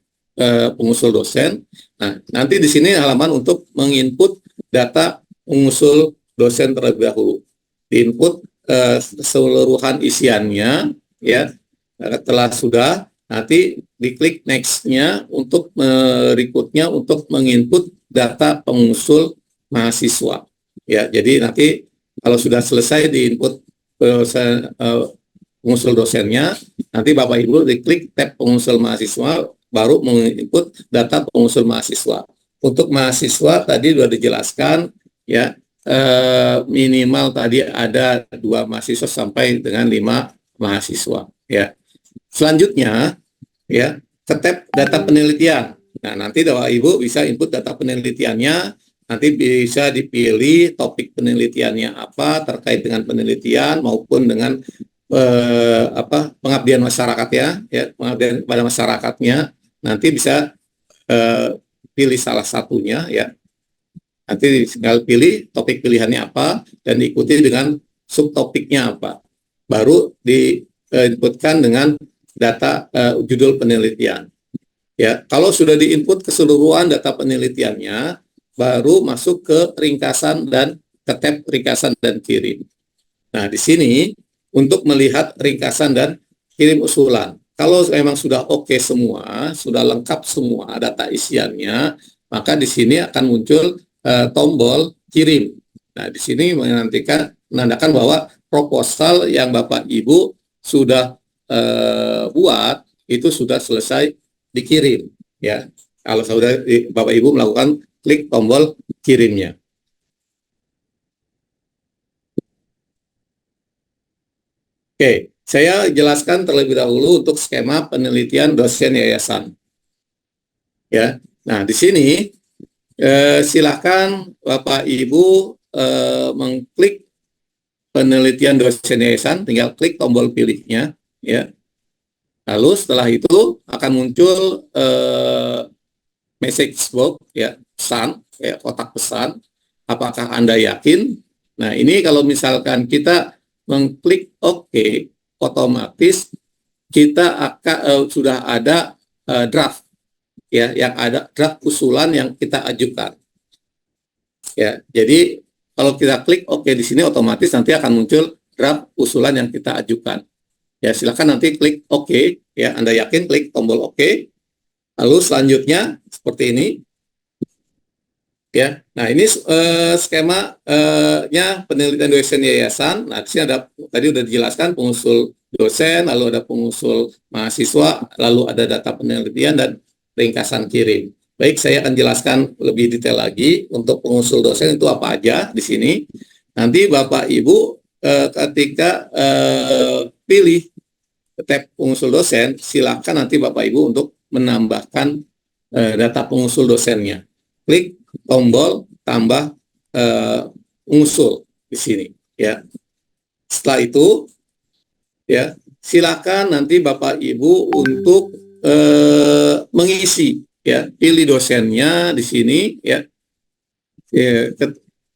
pengusul dosen. Nah, nanti di sini halaman untuk menginput data pengusul dosen terlebih dahulu. Diinput keseluruhan isiannya ya. Setelah sudah, nanti diklik next-nya untuk berikutnya untuk menginput data pengusul mahasiswa. Ya, jadi nanti kalau sudah selesai diinput pengusul dosennya, nanti Bapak Ibu diklik tab pengusul mahasiswa, baru menginput data pengusul mahasiswa. Untuk mahasiswa tadi sudah dijelaskan ya, minimal tadi ada 2 mahasiswa sampai dengan 5 mahasiswa ya. Selanjutnya ya, ke tab data penelitian. Nah, nanti Bapak Ibu bisa input data penelitiannya, nanti bisa dipilih topik penelitiannya apa terkait dengan penelitian maupun dengan pengabdian masyarakat ya, pengabdian kepada masyarakatnya. Nanti bisa pilih salah satunya ya. Nanti tinggal pilih topik pilihannya apa dan diikuti dengan subtopiknya apa. Baru diinputkan dengan data judul penelitian. Ya, kalau sudah diinput keseluruhan data penelitiannya, baru masuk ke ringkasan dan ke tab ringkasan dan kirim. Nah, di sini untuk melihat ringkasan dan kirim usulan. Kalau memang sudah oke semua, sudah lengkap semua data isiannya, maka di sini akan muncul tombol kirim. Nah, di sini menandakan bahwa proposal yang Bapak Ibu sudah buat itu sudah selesai dikirim ya. Kalau sudah Bapak Ibu melakukan klik tombol kirimnya. Oke, saya jelaskan terlebih dahulu untuk skema penelitian dosen yayasan. Ya, nah di sini silakan Bapak Ibu mengklik penelitian dosen yayasan, tinggal klik tombol pilihnya. Ya, lalu setelah itu akan muncul message box ya, pesan ya, kotak pesan. Apakah Anda yakin? Nah, ini kalau misalkan kita mengklik OK, otomatis kita akan sudah ada draft ya, yang ada draft usulan yang kita ajukan. Ya, jadi kalau kita klik OK di sini, otomatis nanti akan muncul draft usulan yang kita ajukan. Ya, silakan nanti klik OK ya, Anda yakin klik tombol OK. Lalu selanjutnya seperti ini. Ya, nah ini skemanya penelitian dosen yayasan. Nah, di sini ada tadi sudah dijelaskan pengusul dosen, lalu ada pengusul mahasiswa, lalu ada data penelitian dan ringkasan kirim. Baik, saya akan jelaskan lebih detail lagi untuk pengusul dosen itu apa aja di sini. Nanti Bapak Ibu ketika pilih tab pengusul dosen, silakan nanti Bapak Ibu untuk menambahkan data pengusul dosennya. Klik tombol tambah pengusul di sini ya. Setelah itu ya, silakan nanti Bapak Ibu untuk mengisi ya, pilih dosennya di sini ya.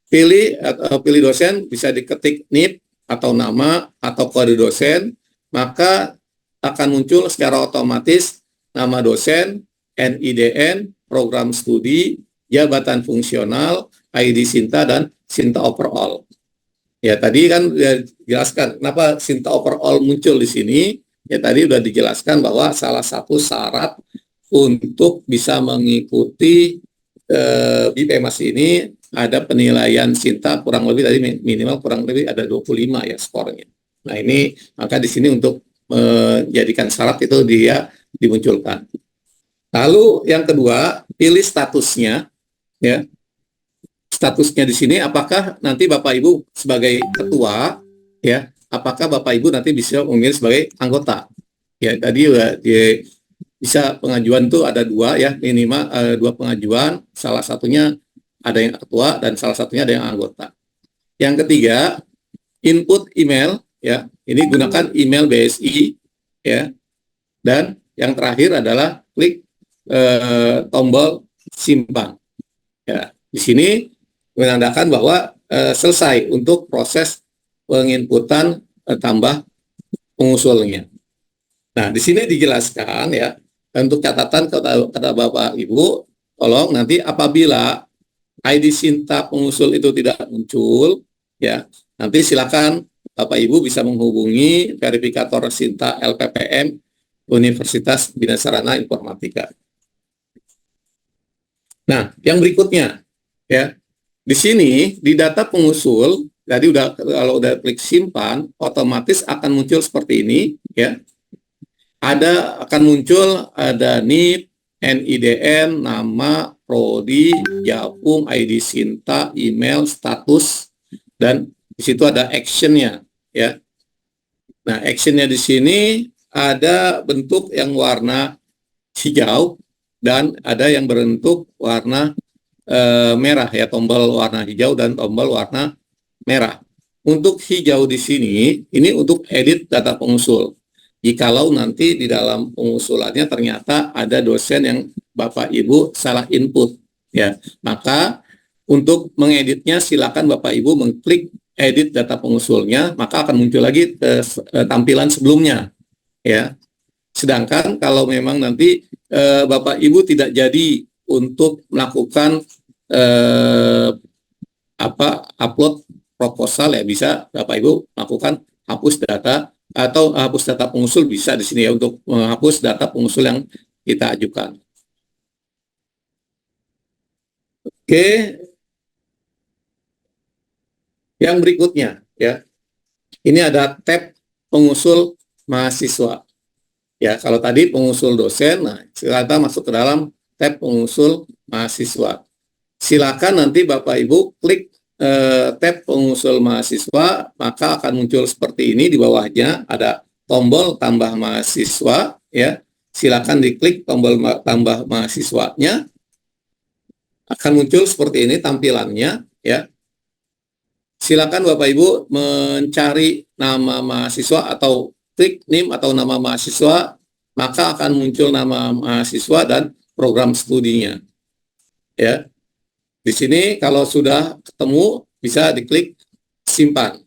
Pilih dosen, bisa diketik NIP atau nama atau kode dosen, maka akan muncul secara otomatis nama dosen, NIDN, program studi, jabatan fungsional, ID Sinta, dan Sinta overall. Ya, tadi kan dijelaskan kenapa Sinta overall muncul di sini. Ya, tadi sudah dijelaskan bahwa salah satu syarat untuk bisa mengikuti BPMAS ini ada penilaian Sinta kurang lebih tadi minimal kurang lebih ada 25 ya skornya. Nah, ini maka di sini untuk menjadikan syarat itu dia dimunculkan. Lalu yang kedua, pilih statusnya ya. Statusnya di sini apakah nanti Bapak Ibu sebagai ketua ya, apakah Bapak Ibu nanti bisa memilih sebagai anggota. Ya, tadi bisa pengajuan itu ada 2 ya, minimal 2 pengajuan, salah satunya ada yang ketua dan salah satunya ada yang anggota. Yang ketiga, input email ya. Ini gunakan email BSI ya. dan yang terakhir adalah klik tombol simpan. Ya, di sini menandakan bahwa selesai untuk proses penginputan tambah pengusulnya. Nah, di sini dijelaskan ya, untuk catatan kata Bapak Ibu, tolong nanti apabila ID Sinta pengusul itu tidak muncul, ya, nanti silakan Bapak Ibu bisa menghubungi verifikator Sinta LPPM Universitas Bina Sarana Informatika. Nah, yang berikutnya, ya, di sini di data pengusul, tadi kalau udah klik simpan, otomatis akan muncul seperti ini, ya. Akan muncul ada NIP, NIDN, nama, prodi, Japung, ID Sinta, email, status, dan di situ ada actionnya, ya. Nah, actionnya di sini ada bentuk yang warna hijau dan ada yang berbentuk warna merah, ya, tombol warna hijau dan tombol warna merah. Untuk hijau di sini, ini untuk edit data pengusul. Jikalau nanti di dalam pengusulannya ternyata ada dosen yang Bapak Ibu salah input, ya, maka untuk mengeditnya silakan Bapak Ibu mengklik edit data pengusulnya, maka akan muncul lagi tampilan sebelumnya, ya. Sedangkan kalau memang nanti Bapak Ibu tidak jadi untuk melakukan upload proposal, ya, bisa Bapak Ibu melakukan hapus data atau hapus data pengusul, bisa di sini, ya, untuk menghapus data pengusul yang kita ajukan. Oke, yang berikutnya, ya, ini ada tab pengusul mahasiswa. Ya, kalau tadi pengusul dosen, nah kita masuk ke dalam tab pengusul mahasiswa. Silakan nanti Bapak Ibu klik tab pengusul mahasiswa, maka akan muncul seperti ini. Di bawahnya ada tombol tambah mahasiswa, ya. Silakan diklik tombol tambah mahasiswanya, akan muncul seperti ini tampilannya, ya. Silakan Bapak Ibu mencari nama mahasiswa atau klik NIM atau nama mahasiswa, maka akan muncul nama mahasiswa dan program studinya, ya. Di sini kalau sudah ketemu bisa diklik simpan.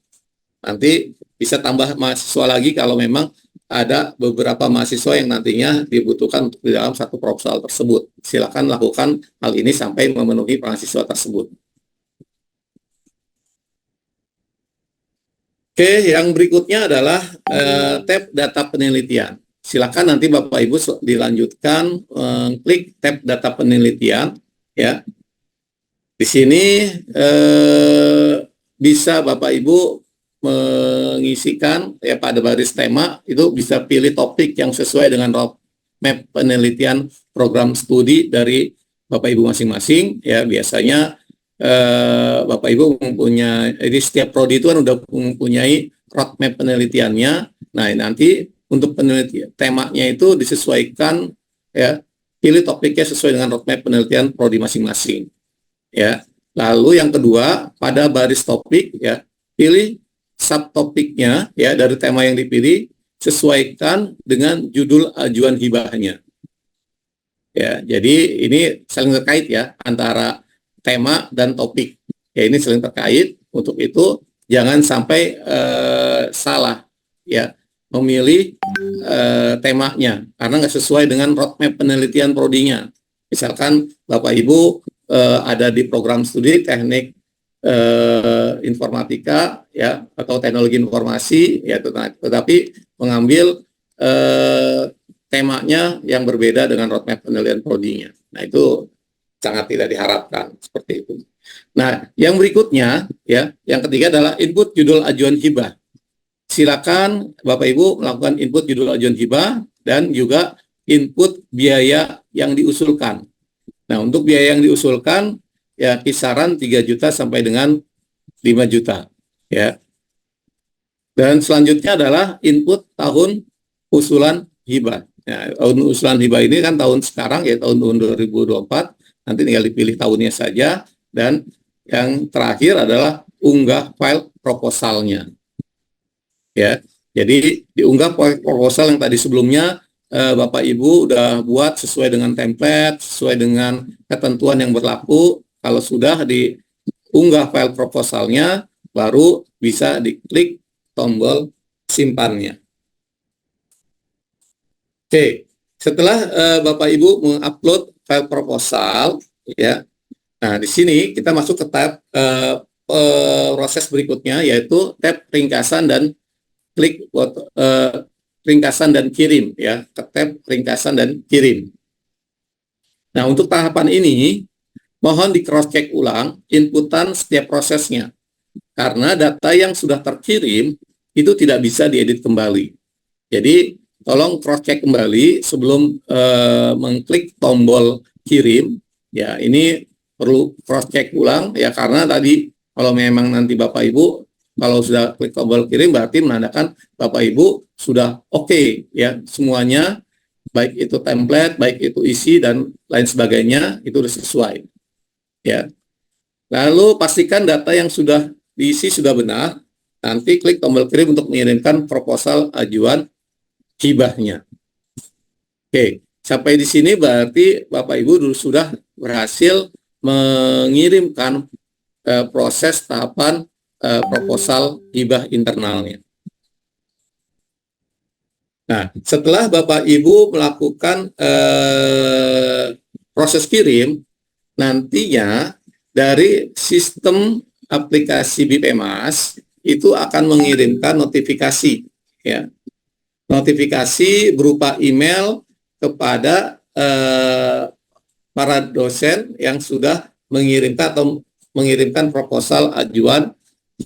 Nanti bisa tambah mahasiswa lagi kalau memang ada beberapa mahasiswa yang nantinya dibutuhkan untuk di dalam satu proposal tersebut. Silakan lakukan hal ini sampai memenuhi mahasiswa tersebut. Oke, yang berikutnya adalah tab data penelitian. Silakan nanti Bapak Ibu dilanjutkan klik tab data penelitian, ya. Di sini bisa Bapak Ibu mengisikan, ya, pada baris tema itu bisa pilih topik yang sesuai dengan roadmap penelitian program studi dari Bapak Ibu masing-masing, ya. Biasanya Bapak Ibu mempunyai, jadi setiap prodi itu kan udah mempunyai roadmap penelitiannya. Nah, nanti untuk penelitian temanya itu disesuaikan, ya, pilih topiknya sesuai dengan roadmap penelitian prodi masing-masing. Ya, lalu yang kedua, pada baris topik, ya, pilih subtopiknya, ya, dari tema yang dipilih, sesuaikan dengan judul ajuan hibahnya. Ya, jadi ini saling terkait, ya, antara tema dan topik. Ya, ini saling terkait. Untuk itu jangan sampai salah, ya, memilih temanya karena nggak sesuai dengan roadmap penelitian prodinya. Misalkan Bapak Ibu ada di program studi teknik informatika, ya, atau teknologi informasi, ya, tetapi mengambil temanya yang berbeda dengan roadmap penelitian prodinya. Nah, itu sangat tidak diharapkan seperti itu. Nah, yang berikutnya, ya, yang ketiga adalah input judul ajuan hibah. Silakan Bapak Ibu melakukan input judul ajuan hibah dan juga input biaya yang diusulkan. Nah, untuk biaya yang diusulkan, ya, kisaran 3 juta sampai dengan 5 juta, ya. Dan selanjutnya adalah input tahun usulan hibah. Nah, tahun usulan hibah ini kan tahun sekarang, ya, tahun 2024, nanti tinggal dipilih tahunnya saja. Dan yang terakhir adalah unggah file proposalnya, ya. Jadi diunggah proposal yang tadi sebelumnya Bapak Ibu udah buat sesuai dengan template, sesuai dengan ketentuan yang berlaku. Kalau sudah diunggah file proposalnya, baru bisa diklik tombol simpannya. Oke, setelah Bapak Ibu mengupload file proposal, ya, nah di sini kita masuk ke tab proses berikutnya, yaitu tab ringkasan dan klik ringkasan dan kirim, ya, ke tab ringkasan dan kirim. Nah, untuk tahapan ini mohon di cross check ulang inputan setiap prosesnya, karena data yang sudah terkirim itu tidak bisa diedit kembali. Jadi tolong cross check kembali sebelum mengklik tombol kirim, ya, ini perlu cross check ulang, ya, karena tadi kalau memang nanti Bapak Ibu kalau sudah klik tombol kirim berarti menandakan Bapak Ibu sudah oke, ya, semuanya, baik itu template, baik itu isi dan lain sebagainya itu sudah sesuai, ya. Lalu pastikan data yang sudah diisi sudah benar. Nanti klik tombol kirim untuk mengirimkan proposal ajuan hibahnya. Oke, sampai di sini berarti Bapak Ibu sudah berhasil mengirimkan proses tahapan proposal hibah internalnya. Nah, setelah Bapak Ibu melakukan proses kirim, nantinya dari sistem aplikasi BPMAS itu akan mengirimkan notifikasi, ya, notifikasi berupa email kepada para dosen yang sudah mengirimkan atau mengirimkan proposal ajuan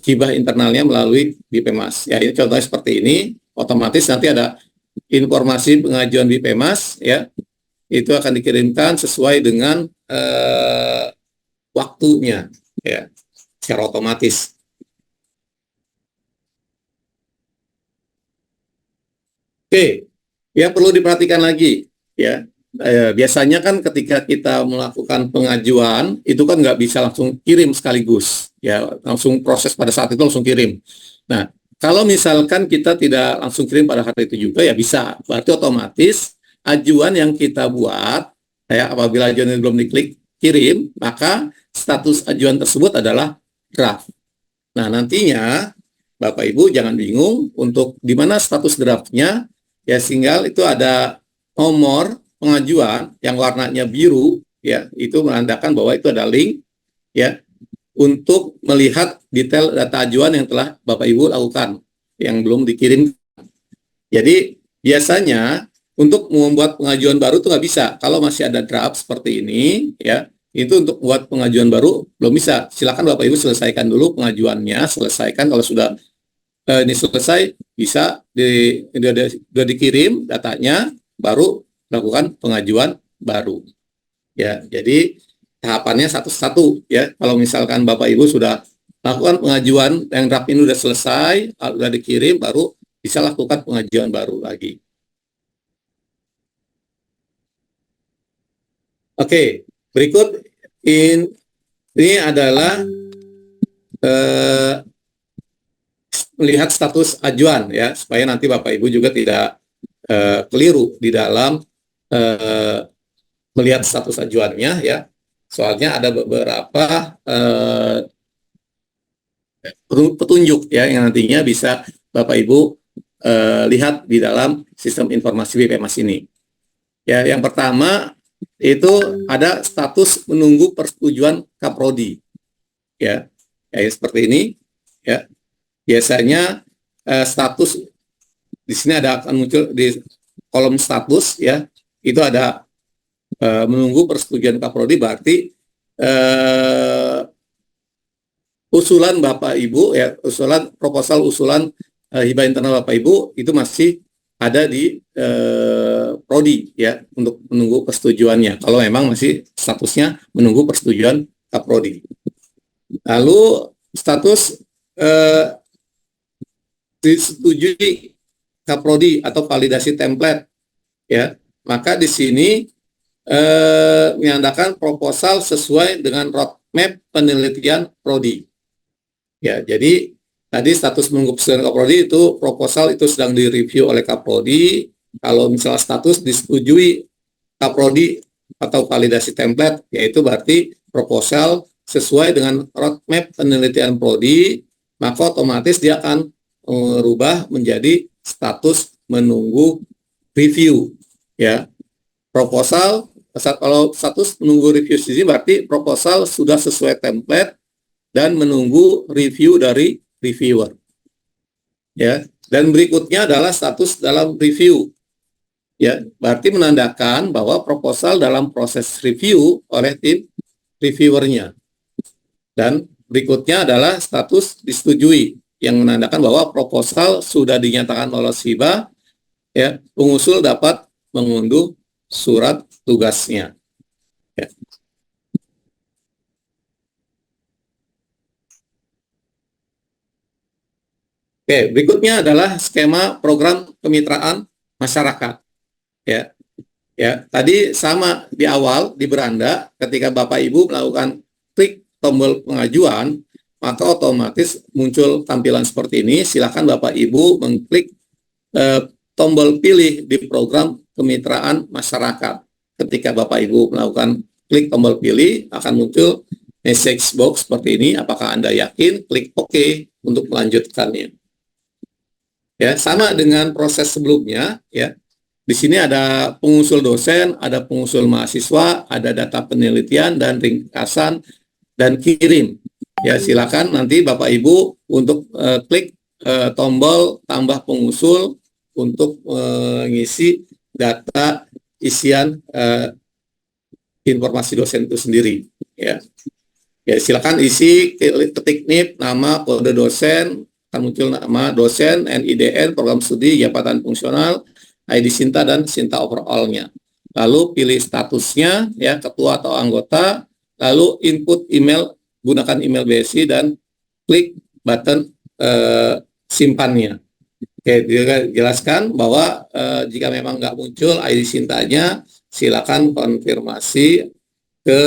hibah internalnya melalui BPMAS. Ya, ini contohnya seperti ini. Otomatis nanti ada informasi pengajuan BPMAS, ya, itu akan dikirimkan sesuai dengan waktunya, ya, secara otomatis. Oke, yang perlu diperhatikan lagi, ya, biasanya kan ketika kita melakukan pengajuan itu kan nggak bisa langsung kirim sekaligus, ya, langsung proses pada saat itu langsung kirim. Nah, kalau misalkan kita tidak langsung kirim pada hari itu juga, ya bisa, berarti otomatis ajuan yang kita buat, ya, apabila ajuan belum diklik kirim, maka status ajuan tersebut adalah draft. Nah, nantinya Bapak Ibu jangan bingung untuk di mana status draftnya, ya, tinggal itu ada nomor pengajuan yang warnanya biru, ya, itu menandakan bahwa itu ada link, ya, untuk melihat detail data ajuan yang telah Bapak Ibu lakukan yang belum dikirim. Jadi biasanya untuk membuat pengajuan baru itu nggak bisa kalau masih ada draft seperti ini, ya, itu untuk buat pengajuan baru belum bisa. Silakan Bapak Ibu selesaikan dulu pengajuannya, selesaikan. Kalau sudah ini selesai, bisa sudah dikirim datanya, baru lakukan pengajuan baru, ya. Jadi tahapannya satu-satu, ya. Kalau misalkan Bapak Ibu sudah lakukan pengajuan yang draft ini sudah selesai, sudah dikirim, baru bisa lakukan pengajuan baru lagi. Oke, berikut ini adalah melihat status ajuan, ya, supaya nanti Bapak Ibu juga tidak keliru di dalam melihat status ajuannya, ya. Soalnya ada beberapa petunjuk, ya, yang nantinya bisa Bapak Ibu lihat di dalam sistem informasi BPMAS ini. Ya, yang pertama itu ada status menunggu persetujuan Kaprodi, ya, seperti ini, ya. Biasanya status di sini akan muncul di kolom status, ya, itu ada menunggu persetujuan Kaprodi, berarti usulan Bapak Ibu, ya, proposal usulan hibah internal Bapak Ibu itu masih ada di Prodi, ya, untuk menunggu persetujuannya kalau memang masih statusnya menunggu persetujuan Kaprodi. Lalu status disetujui Kaprodi atau validasi template, ya, maka di sini menandakan proposal sesuai dengan roadmap penelitian Prodi, ya. Jadi tadi status menunggu persetujuan Kaprodi itu proposal itu sedang direview oleh Kaprodi, kalau misalnya status disetujui Kaprodi atau validasi template, yaitu berarti proposal sesuai dengan roadmap penelitian prodi, maka otomatis dia akan merubah menjadi status menunggu review. Ya, proposal kalau status menunggu review di sini berarti proposal sudah sesuai template dan menunggu review dari reviewer. Ya, dan berikutnya adalah status dalam review. Ya, berarti menandakan bahwa proposal dalam proses review oleh tim reviewernya. Dan berikutnya adalah status disetujui yang menandakan bahwa proposal sudah dinyatakan lolos hibah. Ya, pengusul dapat mengunduh surat tugasnya. Ya. Oke, berikutnya adalah skema program kemitraan masyarakat. Ya, ya. Tadi sama di awal di beranda, ketika Bapak Ibu melakukan klik tombol pengajuan, maka otomatis muncul tampilan seperti ini. Silakan Bapak Ibu mengklik tombol pilih di program kemitraan masyarakat. Ketika Bapak Ibu melakukan klik tombol pilih, akan muncul message box seperti ini. Apakah Anda yakin? Klik OK untuk melanjutkannya. Ya, sama dengan proses sebelumnya, ya. Di sini ada pengusul dosen, ada pengusul mahasiswa, ada data penelitian dan ringkasan dan kirim. Ya, silakan nanti Bapak Ibu untuk klik tombol tambah pengusul untuk mengisi data isian informasi dosen itu sendiri. Ya, ya silakan isi, ketik NIP, nama, kode dosen, akan muncul nama dosen, NIDN, program studi, jabatan fungsional, ID Sinta dan Sinta overall-nya. Lalu pilih statusnya, ya, ketua atau anggota, lalu input email, gunakan email BSI dan klik button simpannya. Oke, jelaskan bahwa jika memang nggak muncul ID Sintanya, silakan konfirmasi ke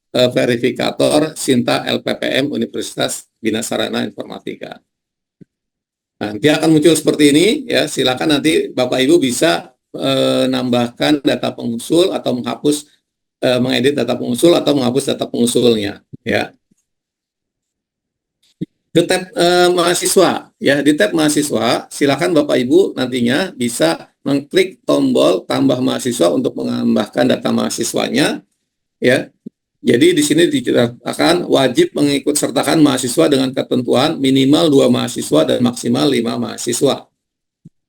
verifikator Sinta LPPM Universitas Bina Sarana Informatika. Nanti akan muncul seperti ini, ya. Silakan nanti Bapak Ibu bisa menambahkan data pengusul atau menghapus, mengedit data pengusul atau menghapus data pengusulnya, ya. Di tab mahasiswa, ya, di tab mahasiswa, silakan Bapak Ibu nantinya bisa mengklik tombol tambah mahasiswa untuk menambahkan data mahasiswanya, ya. Jadi di sini dikatakan wajib mengikut sertakan mahasiswa dengan ketentuan minimal 2 mahasiswa dan maksimal 5 mahasiswa.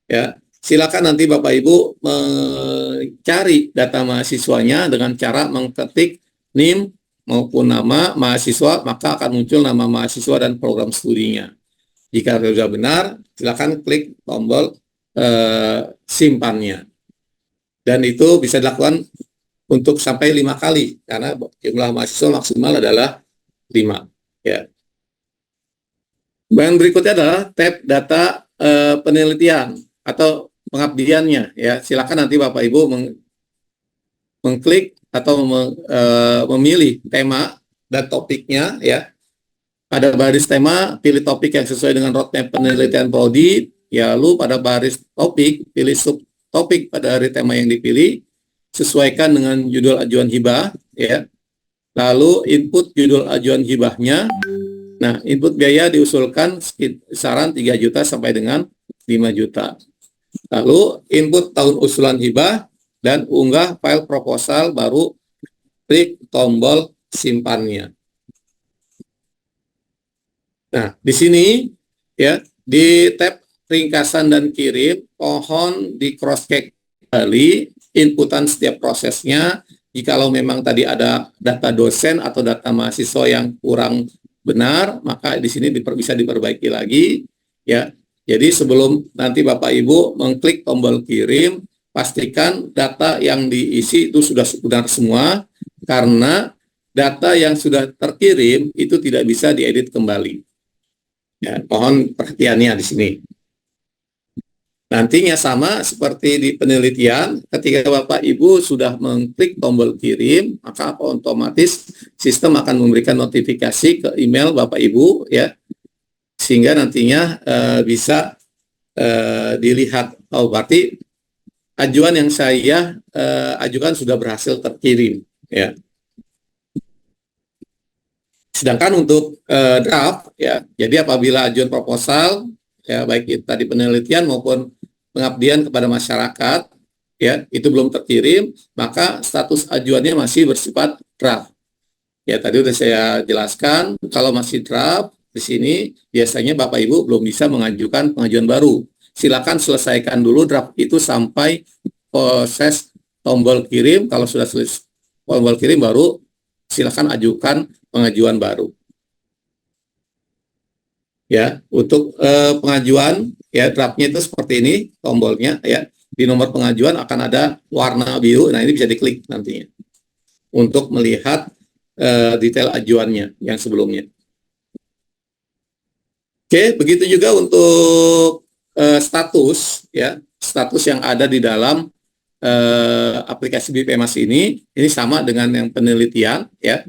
Ya, silakan nanti Bapak Ibu mencari data mahasiswanya dengan cara mengketik NIM maupun nama mahasiswa, maka akan muncul nama mahasiswa dan program studinya. Jika sudah benar, silakan klik tombol simpannya. Dan itu bisa dilakukan untuk sampai 5 kali, karena jumlah mahasiswa maksimal adalah 5. Ya. Dan berikutnya adalah tab data penelitian atau pengabdiannya. Ya, silakan nanti Bapak Ibu mengklik atau memilih tema dan topiknya. Ya. Pada baris tema, pilih topik yang sesuai dengan roadmap penelitian prodi. Ya, lalu pada baris topik, pilih subtopik pada hari tema yang dipilih. Sesuaikan dengan judul ajuan hibah, ya. Lalu input judul ajuan hibahnya. Nah, input biaya diusulkan kisaran 3 juta sampai dengan 5 juta. Lalu input tahun usulan hibah dan unggah file proposal, baru klik tombol simpannya. Nah, di sini, ya, di tab ringkasan dan kirim, mohon di cross check kembali inputan setiap prosesnya. Jikalau memang tadi ada data dosen atau data mahasiswa yang kurang benar, maka di sini bisa diperbaiki lagi, ya. Jadi sebelum nanti Bapak Ibu mengklik tombol kirim, pastikan data yang diisi itu sudah benar semua, karena data yang sudah terkirim itu tidak bisa diedit kembali. Ya, mohon perhatiannya di sini. Nantinya sama seperti di penelitian, ketika Bapak Ibu sudah mengklik tombol kirim, maka otomatis sistem akan memberikan notifikasi ke email Bapak Ibu, ya, sehingga nantinya bisa dilihat. Oh, berarti ajuan yang saya ajukan sudah berhasil terkirim, ya. Sedangkan untuk draft, ya, jadi apabila ajuan proposal, ya, baik itu tadi penelitian maupun pengabdian kepada masyarakat, ya, itu belum terkirim, maka status ajuannya masih bersifat draft. Ya, tadi sudah saya jelaskan, kalau masih draft, di sini biasanya Bapak Ibu belum bisa mengajukan pengajuan baru. Silakan selesaikan dulu draft itu sampai proses tombol kirim. Kalau sudah selesai tombol kirim, baru silakan ajukan pengajuan baru. Ya, untuk pengajuan, ya, draftnya itu seperti ini tombolnya, ya. Di nomor pengajuan akan ada warna biru. Nah, ini bisa diklik nantinya untuk melihat detail ajuannya yang sebelumnya. Oke, begitu juga untuk status, ya, status yang ada di dalam aplikasi BPMAS ini sama dengan yang penelitian, ya.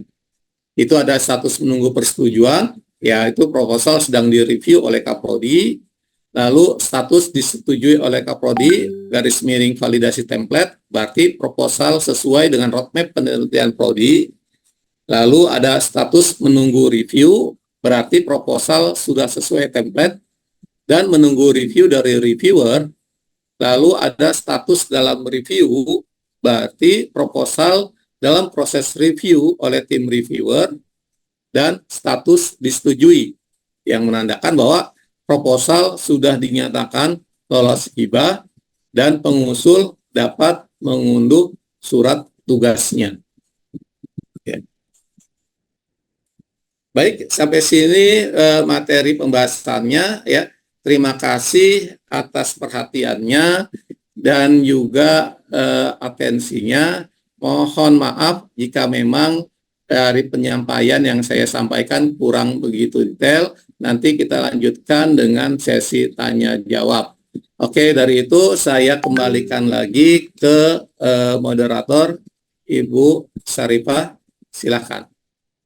Itu ada status menunggu persetujuan, ya, itu proposal sedang direview oleh Kaprodi, lalu status disetujui oleh Kaprodi, garis miring validasi template, berarti proposal sesuai dengan roadmap penelitian Prodi, lalu ada status menunggu review, berarti proposal sudah sesuai template dan menunggu review dari reviewer. Lalu ada status dalam review, berarti proposal dalam proses review oleh tim reviewer, dan status disetujui yang menandakan bahwa proposal sudah dinyatakan lolos hibah dan pengusul dapat mengunduh surat tugasnya. Ya. Baik, sampai sini materi pembahasannya, ya. Terima kasih atas perhatiannya dan juga atensinya. Mohon maaf jika memang dari penyampaian yang saya sampaikan kurang begitu detail. Nanti kita lanjutkan dengan sesi tanya jawab. Oke, dari itu saya kembalikan lagi ke moderator Ibu Sarifah, silakan.